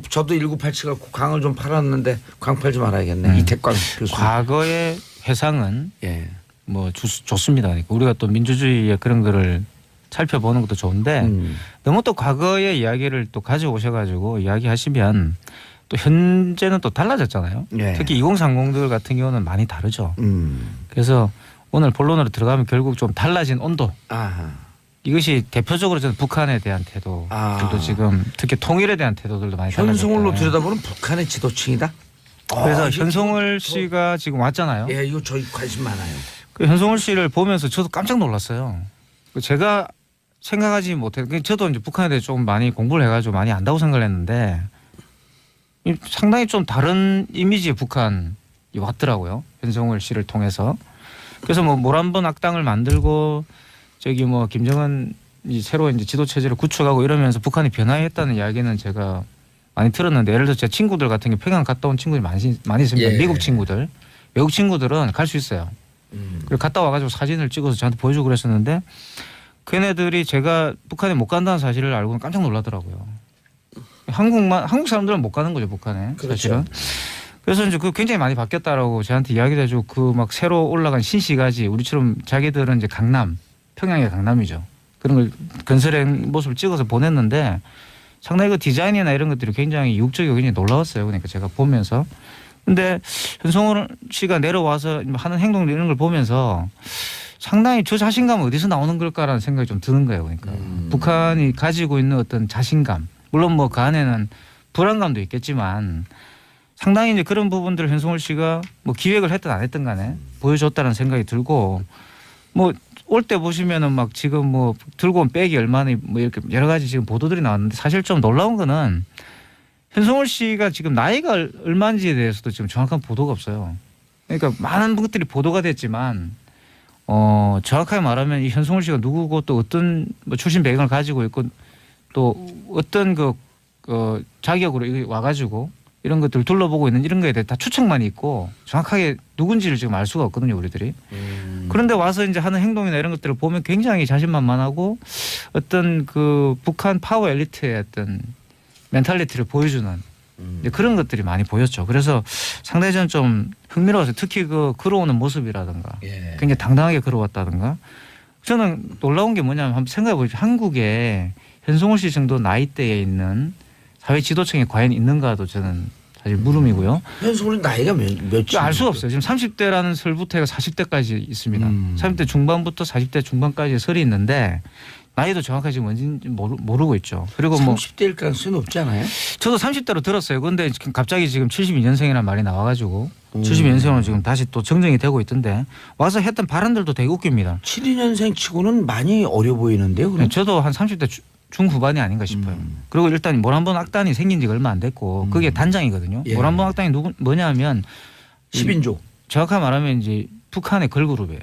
저도 1987 갖고 광을 좀 팔았는데 광 팔지 말아야겠네. 이태광 교수. 과거의 회상은 예. 뭐 좋습니다. 그러니까 우리가 또 민주주의의 그런 거를 살펴보는 것도 좋은데 너무 또 과거의 이야기를 또 가져오셔가지고 이야기하시면 또 현재는 또 달라졌잖아요. 예. 특히 2030들 같은 경우는 많이 다르죠. 음. 그래서 오늘 본론으로 들어가면 결국 좀 달라진 온도. 아하. 이것이 대표적으로 저는 북한에 대한 태도들도 지금 특히 통일에 대한 태도들도 많이 달라졌다. 현송을로 들여다보는 북한의 지도층이다. 그래서 이게 현송월 씨가 지금 왔잖아요. 예, 이거 저희 관심 많아요. 그 현송월 씨를 보면서 저도 깜짝 놀랐어요. 제가 생각하지 못해. 저도 이제 북한에 대해 좀 많이 공부를 해가지고 많이 안다고 생각을 했는데 상당히 좀 다른 이미지의 북한이 왔더라고요. 현송월 씨를 통해서. 그래서 뭐 모란번 악당을 만들고 저기 뭐 김정은 새로 이제 지도 체제를 구축하고 이러면서 북한이 변화했다는 이야기는 제가 많이 들었는데 예를 들어 제 친구들 같은 경우 평양 갔다 온 친구들이 많이 있습니다. 예. 미국 친구들. 외국 친구들은 갈 수 있어요. 그리고 갔다 와가지고 사진을 찍어서 저한테 보여주고 그랬었는데 걔네들이 제가 북한에 못 간다는 사실을 알고는 깜짝 놀라더라고요. 한국 사람들은 못 가는 거죠 북한에. 그렇죠. 사실은. 그래서 이제 그 굉장히 많이 바뀌었다라고 저한테 이야기를 해주고 그 막 새로 올라간 신시가지 우리처럼 자기들은 이제 강남 평양의 강남이죠. 그런 걸 건설한 모습을 찍어서 보냈는데 상당히 그 디자인이나 이런 것들이 굉장히 이국적이고 굉장히 놀라웠어요. 그러니까 제가 보면서. 근데 현송월 씨가 내려와서 하는 행동들 이런 걸 보면서 상당히 저 자신감은 어디서 나오는 걸까라는 생각이 좀 드는 거예요. 그러니까 북한이 가지고 있는 어떤 자신감 물론 뭐 그 안에는 불안감도 있겠지만 상당히 이제 그런 부분들을 현송월 씨가 뭐 기획을 했든 안 했든 간에 보여줬다는 생각이 들고 뭐 올 때 보시면은 막 지금 뭐 들고 온 백이 얼마나 뭐 이렇게 여러 가지 지금 보도들이 나왔는데 사실 좀 놀라운 거는 현송월 씨가 지금 나이가 얼마인지에 대해서도 지금 정확한 보도가 없어요. 그러니까 많은 것들이 보도가 됐지만 정확하게 말하면 이 현송월 씨가 누구고 또 어떤 뭐 출신 배경을 가지고 있고 또 어떤 그 자격으로 와가지고 이런 것들을 둘러보고 있는 이런 거에 대해 다 추측만 있고 정확하게 누군지를 지금 알 수가 없거든요, 우리들이. 그런데 와서 이제 하는 행동이나 이런 것들을 보면 굉장히 자신만만하고 어떤 그 북한 파워 엘리트의 어떤 멘탈리티를 보여주는 이제 그런 것들이 많이 보였죠. 그래서 상당히 저는 좀 흥미로워서 특히 그 걸어오는 모습이라든가 예. 굉장히 당당하게 걸어왔다든가 저는 놀라운 게 뭐냐면 한번 생각해 보죠. 한국에 현송월 씨 정도 나이대에 있는 사회 지도층이 과연 있는가도 저는 사실 물음이고요. 현송월은 나이가 몇이? 알 수가 없어요. 지금 30대라는 설부터 해가 40대까지 있습니다. 30대 중반부터 40대 중반까지 설이 있는데 나이도 정확하게 지금 뭔지 모르고 있죠. 그리고 뭐 30대일 가능성이 높지 않아요? 저도 30대로 들었어요. 그런데 갑자기 지금 72년생이라는 말이 나와가지고 72년생으로 지금 다시 또 정정이 되고 있던데 와서 했던 발언들도 되게 웃깁니다. 72년생 치고는 많이 어려 보이는데요. 그럼? 저도 한 30대 중후반이 아닌가 싶어요. 그리고 일단 모란봉 악단이 생긴 지가 얼마 안 됐고 그게 단장이거든요. 예. 모란봉 악단이 뭐냐면 10인조. 정확하게 말하면 이제 북한의 걸그룹이에요.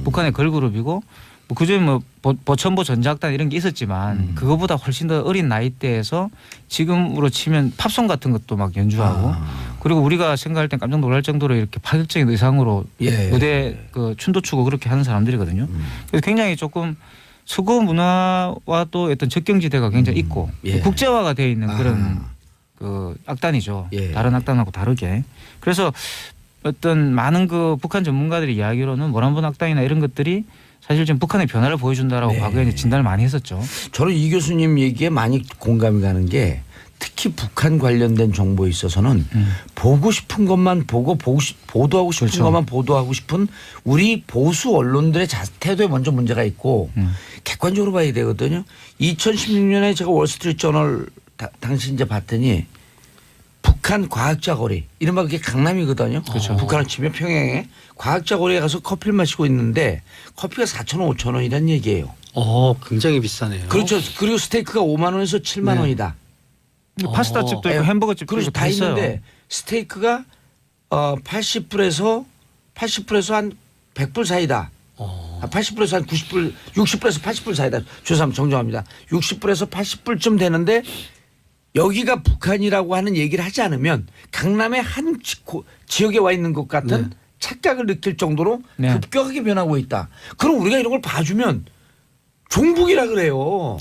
북한의 걸그룹이고 뭐 그중에 뭐 보천보 전자악단 이런 게 있었지만 그거보다 훨씬 더 어린 나이대에서 지금으로 치면 팝송 같은 것도 막 연주하고 그리고 우리가 생각할 땐 깜짝 놀랄 정도로 이렇게 파격적인 의상으로 예. 무대 그 춤도 추고 그렇게 하는 사람들이거든요. 그래서 굉장히 조금 서구 문화와 또 어떤 적경지대가 굉장히 있고 예. 국제화가 되어 있는 그런 그 악단이죠. 예. 다른 악단하고 다르게. 그래서 어떤 많은 그 북한 전문가들의 이야기로는 모란봉 악단이나 이런 것들이 사실 지금 북한의 변화를 보여준다라고 네. 과거에 이제 진단을 많이 했었죠. 저는 이 교수님 얘기에 많이 공감이 가는 게 특히 북한 관련된 정보에 있어서는 보고 싶은 것만 보고 보도하고 싶은 그렇죠. 것만 보도하고 싶은 우리 보수 언론들의 태도에 먼저 문제가 있고 객관적으로 봐야 되거든요. 2016년에 제가 월스트리트 저널 당시 이제 봤더니 북한 과학자 거리 이른바 그게 강남이거든요. 그렇죠. 북한을 치면 평양에 과학자 거리에 가서 커피를 마시고 있는데 커피가 4,000원 5,000원이란 얘기예요. 굉장히 비싸네요. 그렇죠. 그리고 스테이크가 5만 원에서 7만 네. 원이다. 파스타 집도 있고 햄버거 집도 그래서 있고 다 있어요. 있는데 스테이크가 80불에서 한 100불 사이다. 80불에서 한 90불, 60불에서 80불 사이다. 죄송합니다. 정정합니다. 60불에서 80불쯤 되는데 여기가 북한이라고 하는 얘기를 하지 않으면 강남의 한 지역에 와 있는 것 같은 착각을 느낄 정도로 네. 급격하게 변하고 있다. 그럼 우리가 이런 걸 봐주면 종북이라 그래요.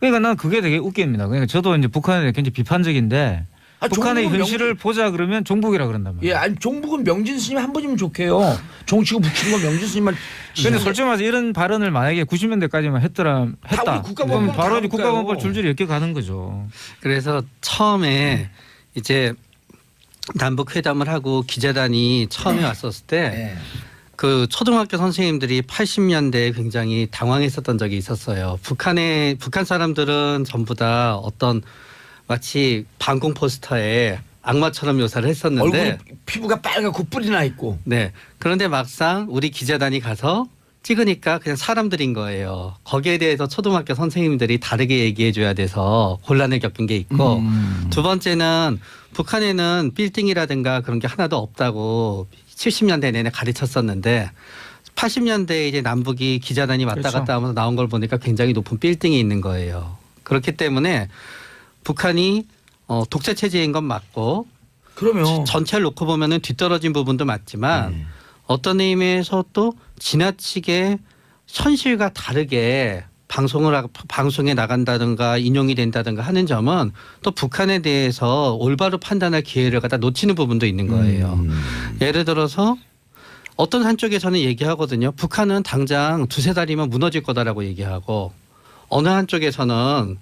그러니까 난 그게 되게 웃깁니다. 그러니까 저도 이제 북한에 대해 굉장히 비판적인데 북한의 종북은 현실을 보자 그러면 종북이라 그런단 말이에요. 예, 아니 종북은 명진 스님 한 분이면 좋게요. 정치고 붙이는 건 명진 스님만. 근데 솔직히 말해서 이런 발언을 만약에 90년대까지만 했다. 우리 국가법만 그럼 바로 다 국가법을 가니까요. 줄줄이 엮여 가는 거죠. 그래서 처음에 이제 남북 회담을 하고 기자단이 처음에 왔었을 때 예. 그 초등학교 선생님들이 80년대에 굉장히 당황했었던 적이 있었어요. 북한 사람들은 전부 다 어떤 마치 방공 포스터에 악마처럼 묘사를 했었는데 얼굴 피부가 빨갛고 뿔이 나 있고. 네. 그런데 막상 우리 기자단이 가서 찍으니까 그냥 사람들인 거예요. 거기에 대해서 초등학교 선생님들이 다르게 얘기해 줘야 돼서 곤란을 겪은 게 있고 두 번째는 북한에는 빌딩이라든가 그런 게 하나도 없다고 70년대 내내 가르쳤었는데 80년대에 이제 남북이 기자단이 왔다 그렇죠. 갔다 하면서 나온 걸 보니까 굉장히 높은 빌딩이 있는 거예요. 그렇기 때문에 북한이 독재 체제인 건 맞고 그러면 전체를 놓고 보면은 뒤떨어진 부분도 맞지만 어떤 의미에서 또 지나치게 현실과 다르게 방송에 나간다든가 인용이 된다든가 하는 점은 또 북한에 대해서 올바로 판단할 기회를 갖다 놓치는 부분도 있는 거예요. 예를 들어서 어떤 한쪽에서는 얘기하거든요. 북한은 당장 두세 달이면 무너질 거다라고 얘기하고 어느 한쪽에서는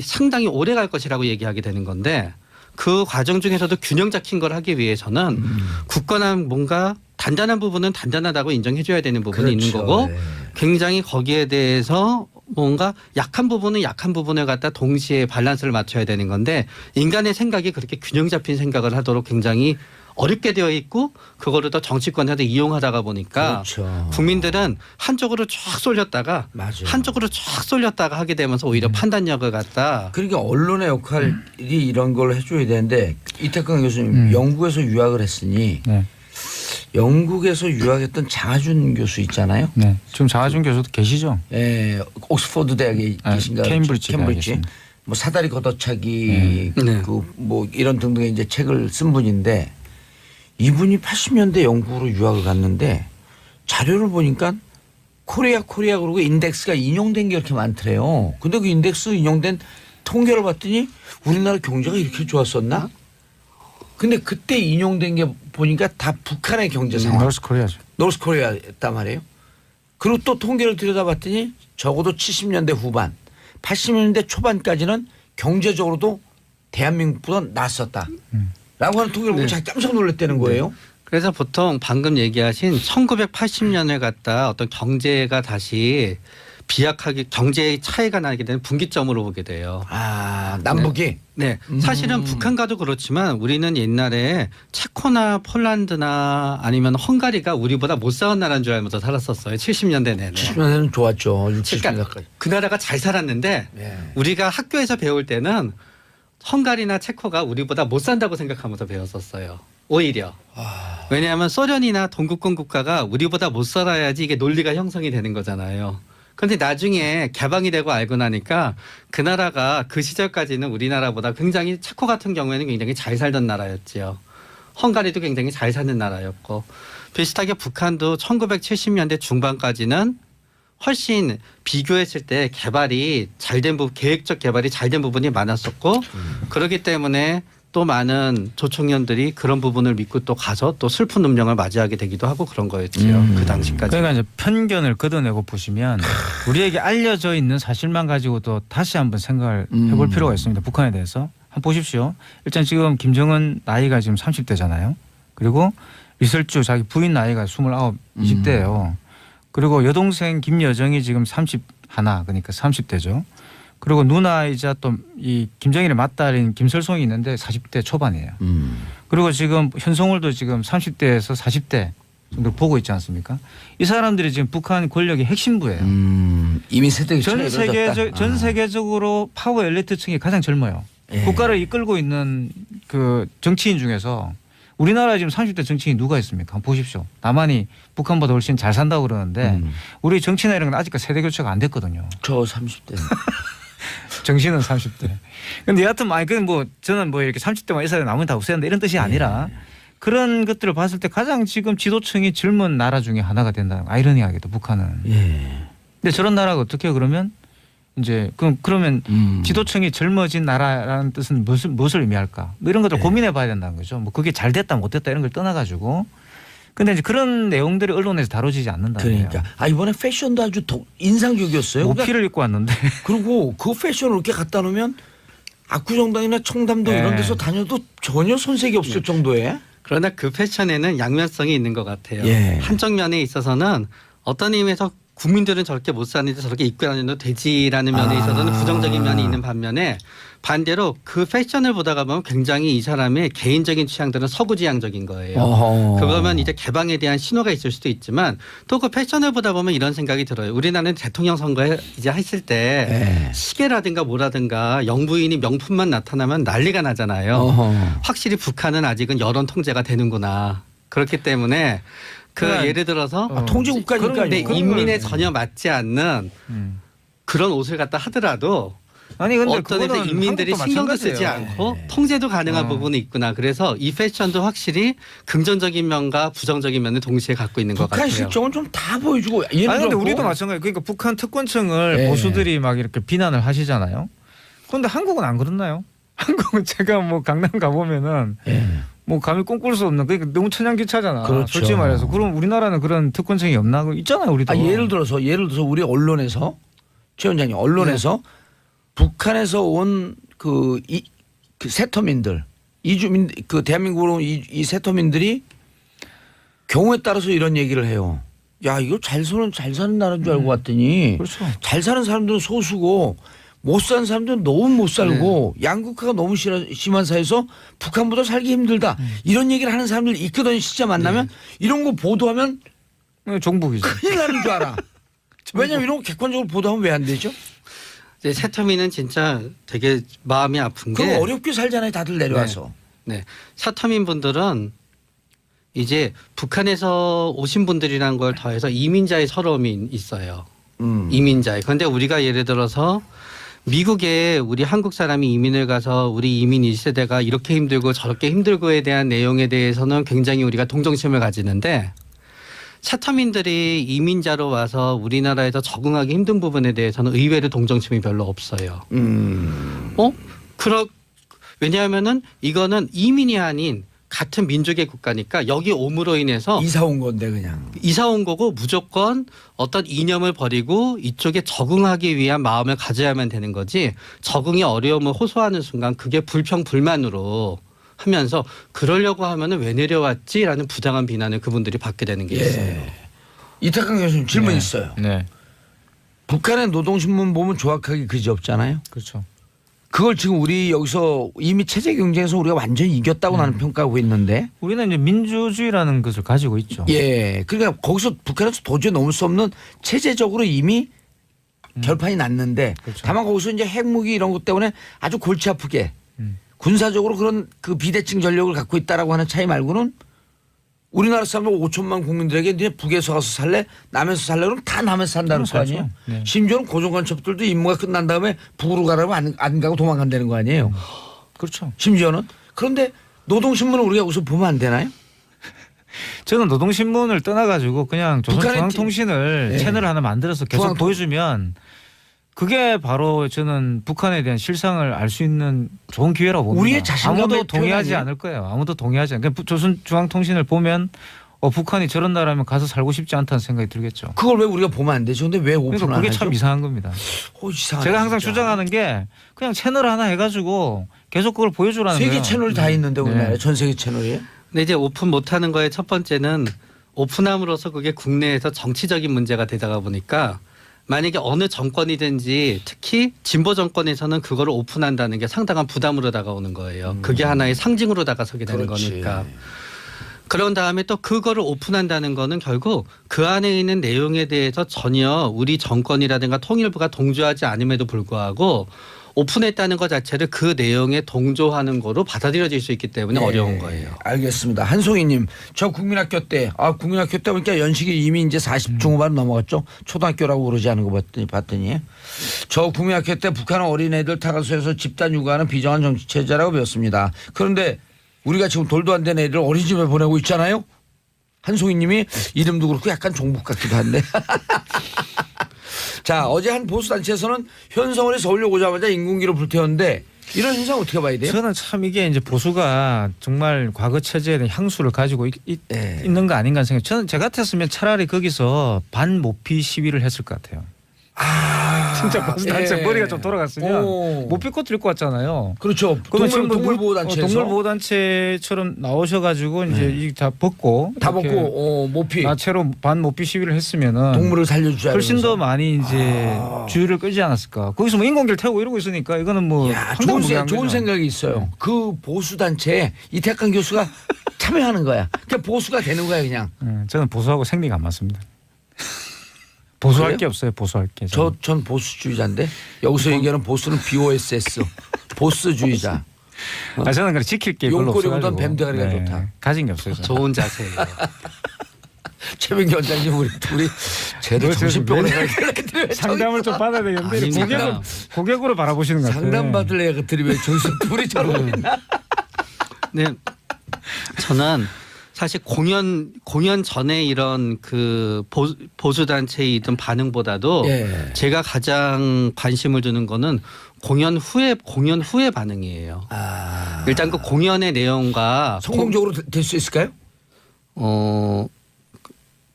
상당히 오래 갈 것이라고 얘기하게 되는 건데 그 과정 중에서도 균형 잡힌 걸 하기 위해서는 굳건한 뭔가 단단한 부분은 단단하다고 인정해 줘야 되는 부분이 있는 거고 네. 굉장히 거기에 대해서 뭔가 약한 부분은 약한 부분을 갖다 동시에 밸런스를 맞춰야 되는 건데 인간의 생각이 그렇게 균형 잡힌 생각을 하도록 굉장히 어렵게 되어 있고 그거를 또 정치권한테 이용하다가 보니까 그렇죠. 국민들은 한쪽으로 쫙 쏠렸다가 맞아요. 한쪽으로 쫙 쏠렸다가 하게 되면서 오히려 판단력을 갖다 그러니까 언론의 역할이 이런 걸 해줘야 되는데 이태강 교수님 영국에서 유학을 했으니 네. 영국에서 유학했던 장하준 교수 있잖아요. 네. 지금 장하준 교수도 계시죠? 예, 옥스퍼드 대학에 아, 계신가? 케임브리지 대학에 케임브리지. 있습니다. 뭐 사다리 걷어차기 네. 그 뭐 이런 등등의 이제 책을 쓴 분인데 이분이 80년대 영국으로 유학을 갔는데 자료를 보니까 코리아 그러고 인덱스가 인용된 게 이렇게 많더래요. 근데 그 인덱스 인용된 통계를 봤더니 우리나라 경제가 이렇게 좋았었나? 근데 그때 인용된 게 보니까 다 북한의 경제 상황. 노스 코리아죠. 노스 코리아였단 말이에요. 그리고 또 통계를 들여다봤더니 적어도 70년대 후반, 80년대 초반까지는 경제적으로도 대한민국보다 낫었다. 라고 하는 통계를 보고 제가 깜짝 놀랐다는 거예요. 그래서 보통 방금 얘기하신 1980년을 갖다 어떤 경제가 다시 비약하게 경제의 차이가 나게 되는 분기점으로 보게 돼요. 아, 남북이? 네, 사실은 북한과도 그렇지만 우리는 옛날에 체코나 폴란드나 아니면 헝가리가 우리보다 못 사는 나라인 줄 알면서 살았었어요. 70년대 내내. 70년대는 좋았죠. 60, 그러니까 70년대까지. 그 나라가 잘 살았는데 예. 우리가 학교에서 배울 때는 헝가리나 체코가 우리보다 못 산다고 생각하면서 배웠었어요. 오히려. 왜냐하면 소련이나 동구권 국가가 우리보다 못 살아야지 이게 논리가 형성이 되는 거잖아요. 그런데 나중에 개방이 되고 알고 나니까 그 나라가 그 시절까지는 우리나라보다 굉장히 체코 같은 경우에는 굉장히 잘 살던 나라였지요. 헝가리도 굉장히 잘 사는 나라였고 비슷하게 북한도 1970년대 중반까지는 훨씬 비교했을 때 개발이 잘된 부분, 계획적 개발이 잘된 부분이 많았었고 그렇기 때문에 또 많은 조청년들이 그런 부분을 믿고 또 가서 또 슬픈 운명을 맞이하게 되기도 하고 그런 거였지요. 그 당시까지. 그러니까 이제 편견을 걷어내고 보시면 우리에게 알려져 있는 사실만 가지고도 다시 한번 생각을 해볼 필요가 있습니다. 북한에 대해서. 한번 보십시오. 일단 지금 김정은 나이가 지금 30대잖아요. 그리고 리설주 자기 부인 나이가 29, 20대예요. 그리고 여동생 김여정이 지금 31 그러니까 30대죠. 그리고 누나이자 또 이 김정일의 맏딸인 김설송이 있는데 40대 초반이에요. 그리고 지금 현송월도 지금 30대에서 40대 정도 보고 있지 않습니까? 이 사람들이 지금 북한 권력의 핵심부예요. 이미 세대가 이루어졌다. 전 세계적으로 파워 엘리트층이 가장 젊어요. 예. 국가를 이끌고 있는 그 정치인 중에서 우리나라에 지금 30대 정치인이 누가 있습니까? 한번 보십시오. 남한이 북한보다 훨씬 잘 산다고 그러는데 우리 정치나 이런 건 아직까지 세대 교체가 안 됐거든요. 저 30대. 정신은 30대. 근데 여하튼 뭐 저는 뭐 이렇게 30대만 있어야 나머지 다 없애야 된다 이런 뜻이 아니라 그런 것들을 봤을 때 가장 지금 지도층이 젊은 나라 중에 하나가 된다는 아이러니하게도 북한은. 예. 근데 저런 나라가 어떻게 그러면 이제 그러면 지도층이 젊어진 나라라는 뜻은 무엇을 의미할까? 뭐 이런 것들 고민해 봐야 된다는 거죠. 뭐 그게 잘 됐다 못 됐다 이런 걸 떠나가지고. 근데 이제 그런 내용들이 언론에서 다뤄지지 않는다는 그러니까. 거예요. 아, 이번에 패션도 아주 인상적이었어요. 모피를 입고 왔는데. 그리고 그 패션을 이렇게 갖다 놓으면 압구정당이나 청담동 네. 이런 데서 다녀도 전혀 손색이 없을 정도에. 그러나 그 패션에는 양면성이 있는 것 같아요. 예. 한쪽 면에 있어서는 어떤 의미에서 국민들은 저렇게 못 사는데 저렇게 입고 다녀도 되지라는 면에 있어서는 부정적인 면이 있는 반면에 반대로 그 패션을 보다가 보면 굉장히 이 사람의 개인적인 취향들은 서구지향적인 거예요. 그러면 이제 개방에 대한 신호가 있을 수도 있지만 또 그 패션을 보다 보면 이런 생각이 들어요. 우리나라는 대통령 선거에 이제 했을 때 시계라든가 뭐라든가 영부인이 명품만 나타나면 난리가 나잖아요. 확실히 북한은 아직은 여론 통제가 되는구나. 그렇기 때문에 예를 들어서 통제국가니까. 근데 인민에 전혀 맞지 않는 그런 옷을 갖다 하더라도 아니 근데 어떤 데서 그거는 인민들이 한국도 신경도 쓰지 마찬가지예요. 않고 통제도 가능한 부분이 있구나. 그래서 이 패션도 확실히 긍정적인 면과 부정적인 면을 동시에 갖고 있는 것 북한 같아요. 실정은 좀 다 보여주고. 아니 근데 우리도 마찬가지. 그러니까 북한 특권층을 예. 보수들이 막 이렇게 비난을 하시잖아요. 그런데 한국은 안 그렇나요? 한국은 제가 뭐 강남 가보면은 뭐 감히 꿈꿀 수 없는 그러니까 너무 천양기차잖아. 그렇죠. 솔직히 말해서. 그럼 우리나라는 그런 특권층이 없나? 있잖아요, 우리도. 아, 예를 들어서 우리 언론에서 최 원장님 언론에서 북한에서 온 그 세터민들 이주민 그 대한민국으로 이 세터민들이 경우에 따라서 이런 얘기를 해요. 야, 이거 잘 사는 나라인 줄 알고 왔더니 그렇죠. 잘 사는 사람들은 소수고 못 사는 사람들은 너무 못 살고 양극화가 너무 심한 사회에서 북한보다 살기 힘들다. 이런 얘기를 하는 사람들 있거든요. 진짜 만나면 이런 거 보도하면 종북이죠. 큰일 나는 줄 알아. 왜냐면 이런 거 객관적으로 보도하면 왜 안 되죠? 사터민은 진짜 되게 마음이 아픈 게 그거 어렵게 살잖아요. 다들 내려와서. 네. 사터민 분들은 이제 북한에서 오신 분들이란 걸 더해서 이민자의 서러움이 있어요. 이민자의. 그런데 우리가 예를 들어서 미국에 우리 한국 사람이 이민을 가서 우리 이민 1세대가 이렇게 힘들고 저렇게 힘들고에 대한 내용에 대해서는 굉장히 우리가 동정심을 가지는데 사터민들이 이민자로 와서 우리나라에서 적응하기 힘든 부분에 대해서는 의외로 동정심이 별로 없어요. 왜냐하면은 이거는 이민이 아닌 같은 민족의 국가니까 여기 옴으로 인해서 이사 온 건데 그냥. 이사 온 거고 무조건 어떤 이념을 버리고 이쪽에 적응하기 위한 마음을 가져야만 되는 거지 적응이 어려움을 호소하는 순간 그게 불평불만으로 하면서 그러려고 하면은 왜 내려왔지라는 부당한 비난을 그분들이 받게 되는 게 있어요. 이태강 교수님 질문 네. 있어요. 네. 북한의 노동신문 보면 정확하게 그지 없잖아요. 그렇죠. 그걸 지금 우리 여기서 이미 체제 경쟁에서 우리가 완전히 이겼다고 나는 평가하고 있는데. 우리는 이제 민주주의라는 것을 가지고 있죠. 예. 그러니까 거기서 북한에서 도저히 넘을 수 없는 체제적으로 이미 결판이 났는데 그렇죠. 다만 거기서 이제 핵무기 이런 것 때문에 아주 골치 아프게 군사적으로 그런 그 비대칭 전력을 갖고 있다라고 하는 차이 말고는 우리나라 사람들 5천만 국민들에게 이제 북에서 가서 살래 남에서 살래 그러면 다 남에서 산다는 거 아니에요. 네. 심지어는 고종간첩들도 임무가 끝난 다음에 북으로 가라면 안 가고 도망간다는 거 아니에요. 그렇죠. 심지어는. 그런데 노동신문을 우리가 여기서 보면 안 되나요? 저는 노동신문을 떠나가지고 그냥 조선중앙통신을 네. 채널 하나 만들어서 계속 중앙통- 보여주면 그게 바로 저는 북한에 대한 실상을 알 수 있는 좋은 기회라고 봅니다. 우리의 자신감의 아무도 동의하지 표현 아니에요? 않을 거예요. 아무도 동의하지 않을 거예요. 조선중앙통신을 보면 북한이 저런 나라면 가서 살고 싶지 않다는 생각이 들겠죠. 그걸 왜 우리가 보면 안 되죠? 근데 왜 오픈을 그러니까 안 그게 하죠? 참 이상한 겁니다. 이상하네, 제가 항상 진짜. 주장하는 게 그냥 채널 하나 해가지고 계속 그걸 보여주라는 거예요. 세계 채널이 다 있는데 우리나라에 네. 전 세계 채널이. 근데 이제 오픈 못하는 거의 첫 번째는 오픈함으로써 그게 국내에서 정치적인 문제가 되다가 보니까 만약에 어느 정권이든지 특히 진보 정권에서는 그거를 오픈한다는 게 상당한 부담으로 다가오는 거예요. 그게 하나의 상징으로 다가서게 되는 그렇지. 거니까. 그런 다음에 또 그거를 오픈한다는 거는 결국 그 안에 있는 내용에 대해서 전혀 우리 정권이라든가 통일부가 동조하지 않음에도 불구하고 오픈했다는 것 자체를 그 내용에 동조하는 거로 받아들여질 수 있기 때문에 네, 어려운 거예요. 알겠습니다. 한송이님, 저 국민학교 때, 국민학교 때 보니까 연식이 이미 이제 40 중후반 넘어갔죠. 초등학교라고 그러지 않은 거 봤더니. 저 국민학교 때 북한 어린애들 타가수에서 집단 육아하는 비정한 정치 체제라고 배웠습니다. 그런데 우리가 지금 돌도 안 된 애들 어린이집에 보내고 있잖아요. 한송이님이 이름도 그렇고 약간 종북 같기도 한데. 자, 어제 한 보수단체에서는 현성원이 서울로 오자마자 인공기로 불태웠는데 이런 현상 어떻게 봐야 돼요? 저는 참 이게 이제 보수가 정말 과거 체제에 대한 향수를 가지고 네. 있는 거 아닌가 생각. 저는 제 같았으면 차라리 거기서 반모피 시위를 했을 것 같아요. 진짜 보수단체 예. 머리가 좀 돌아갔으면 오. 모피 코트 입고 왔잖아요. 그렇죠. 그러면 지금 동물보호단체에서 동물보호단체처럼 나오셔가지고 이제 이 다 벗고 다 이렇게 벗고 모피 나체로 반모피 시위를 했으면은 동물을 살려주자. 훨씬 더 이러면서. 많이 이제 주의를 끌지 않았을까. 거기서 뭐 인공기를 태우고 이러고 있으니까 이거는 뭐 야, 황당무계한 좋은 거죠. 생각이 있어요. 그 보수단체에 이태강 교수가 참여하는 거야. 그러니까 보수가 되는 거야 그냥. 저는 보수하고 생리가 안 맞습니다. 보수할 그래요? 게 없어요. 보수할 게. 전 보수주의자인데 여기서 얘기하는 보수는 BOSS 보수주의자. 저는 그래 지킬 게 별로 용꼬리보단 없어가지고. 뱀대가리가 좋다. 가진 게 없어요. 저는. 좋은 자세예요. 최민기 원장님 우리 쟤도 너 정신병원 지금 상담을 좀 받아야 되겠는데 아닙니다. 고객으로 바라보시는 것 같아요. 상담 받을 애가 들이면 정신 둘이 저러고 있나? 네, 저는 사실 공연 전에 이런 그 보수 단체의 이런 반응보다도 예. 제가 가장 관심을 두는 거는 공연 후에 반응이에요. 일단 그 공연의 내용과 성공적으로 될 수 있을까요?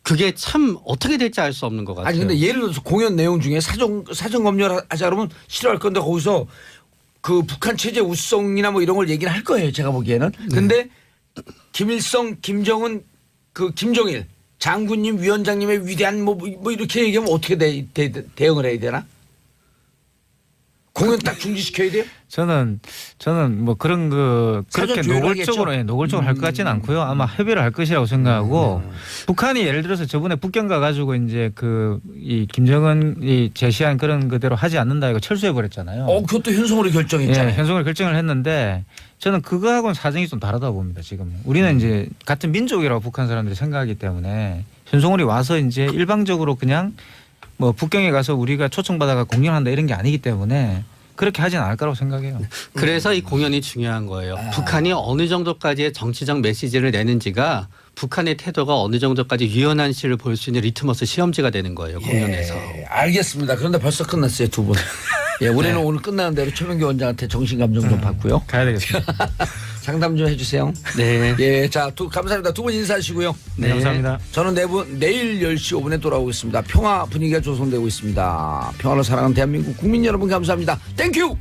그게 참 어떻게 될지 알 수 없는 것 같아요. 아니 근데 예를 들어서 공연 내용 중에 사전 검열 하자 그러면 싫어할 건데 거기서 그 북한 체제 우수성이나 뭐 이런 걸 얘기는 할 거예요. 제가 보기에는. 근데 김일성, 김정은, 그 김정일 장군님, 위원장님의 위대한 뭐 이렇게 얘기하면 어떻게 대응을 해야 되나? 공연 딱 중지시켜야 돼요? 저는 뭐 그런 그렇게 사전 조율을 노골적으로 할 것 같지는 않고요. 아마 협의를 할 것이라고 생각하고 북한이 예를 들어서 저번에 북경 가가지고 이제 이 김정은이 제시한 그런 그대로 하지 않는다 이거 철수해 버렸잖아요. 그것도 현송으로 결정했잖아요. 예, 현송을 결정을 했는데 저는 그거하고는 사정이 좀 다르다고 봅니다. 지금 우리는 이제 같은 민족이라고 북한 사람들이 생각하기 때문에 현송월이 와서 이제 일방적으로 그냥 뭐 북경에 가서 우리가 초청받아가 공연한다 이런 게 아니기 때문에 그렇게 하진 않을 거라고 생각해요. 그래서 이 공연이 중요한 거예요. 북한이 어느 정도까지의 정치적 메시지를 내는지가 북한의 태도가 어느 정도까지 유연한지를 볼 수 있는 리트머스 시험지가 되는 거예요. 공연에서. 예, 알겠습니다. 그런데 벌써 끝났어요, 두 분. 예, 우리는 오늘 끝나는 대로 최명기 원장한테 정신감정 좀 받고요. 가야 되겠습니다. 상담 좀 해주세요. 네. 예, 자, 감사합니다. 두 분 인사하시고요. 네, 감사합니다. 저는 내일 10시 5분에 돌아오겠습니다. 평화 분위기가 조성되고 있습니다. 평화를 사랑하는 대한민국 국민 여러분 감사합니다. 땡큐!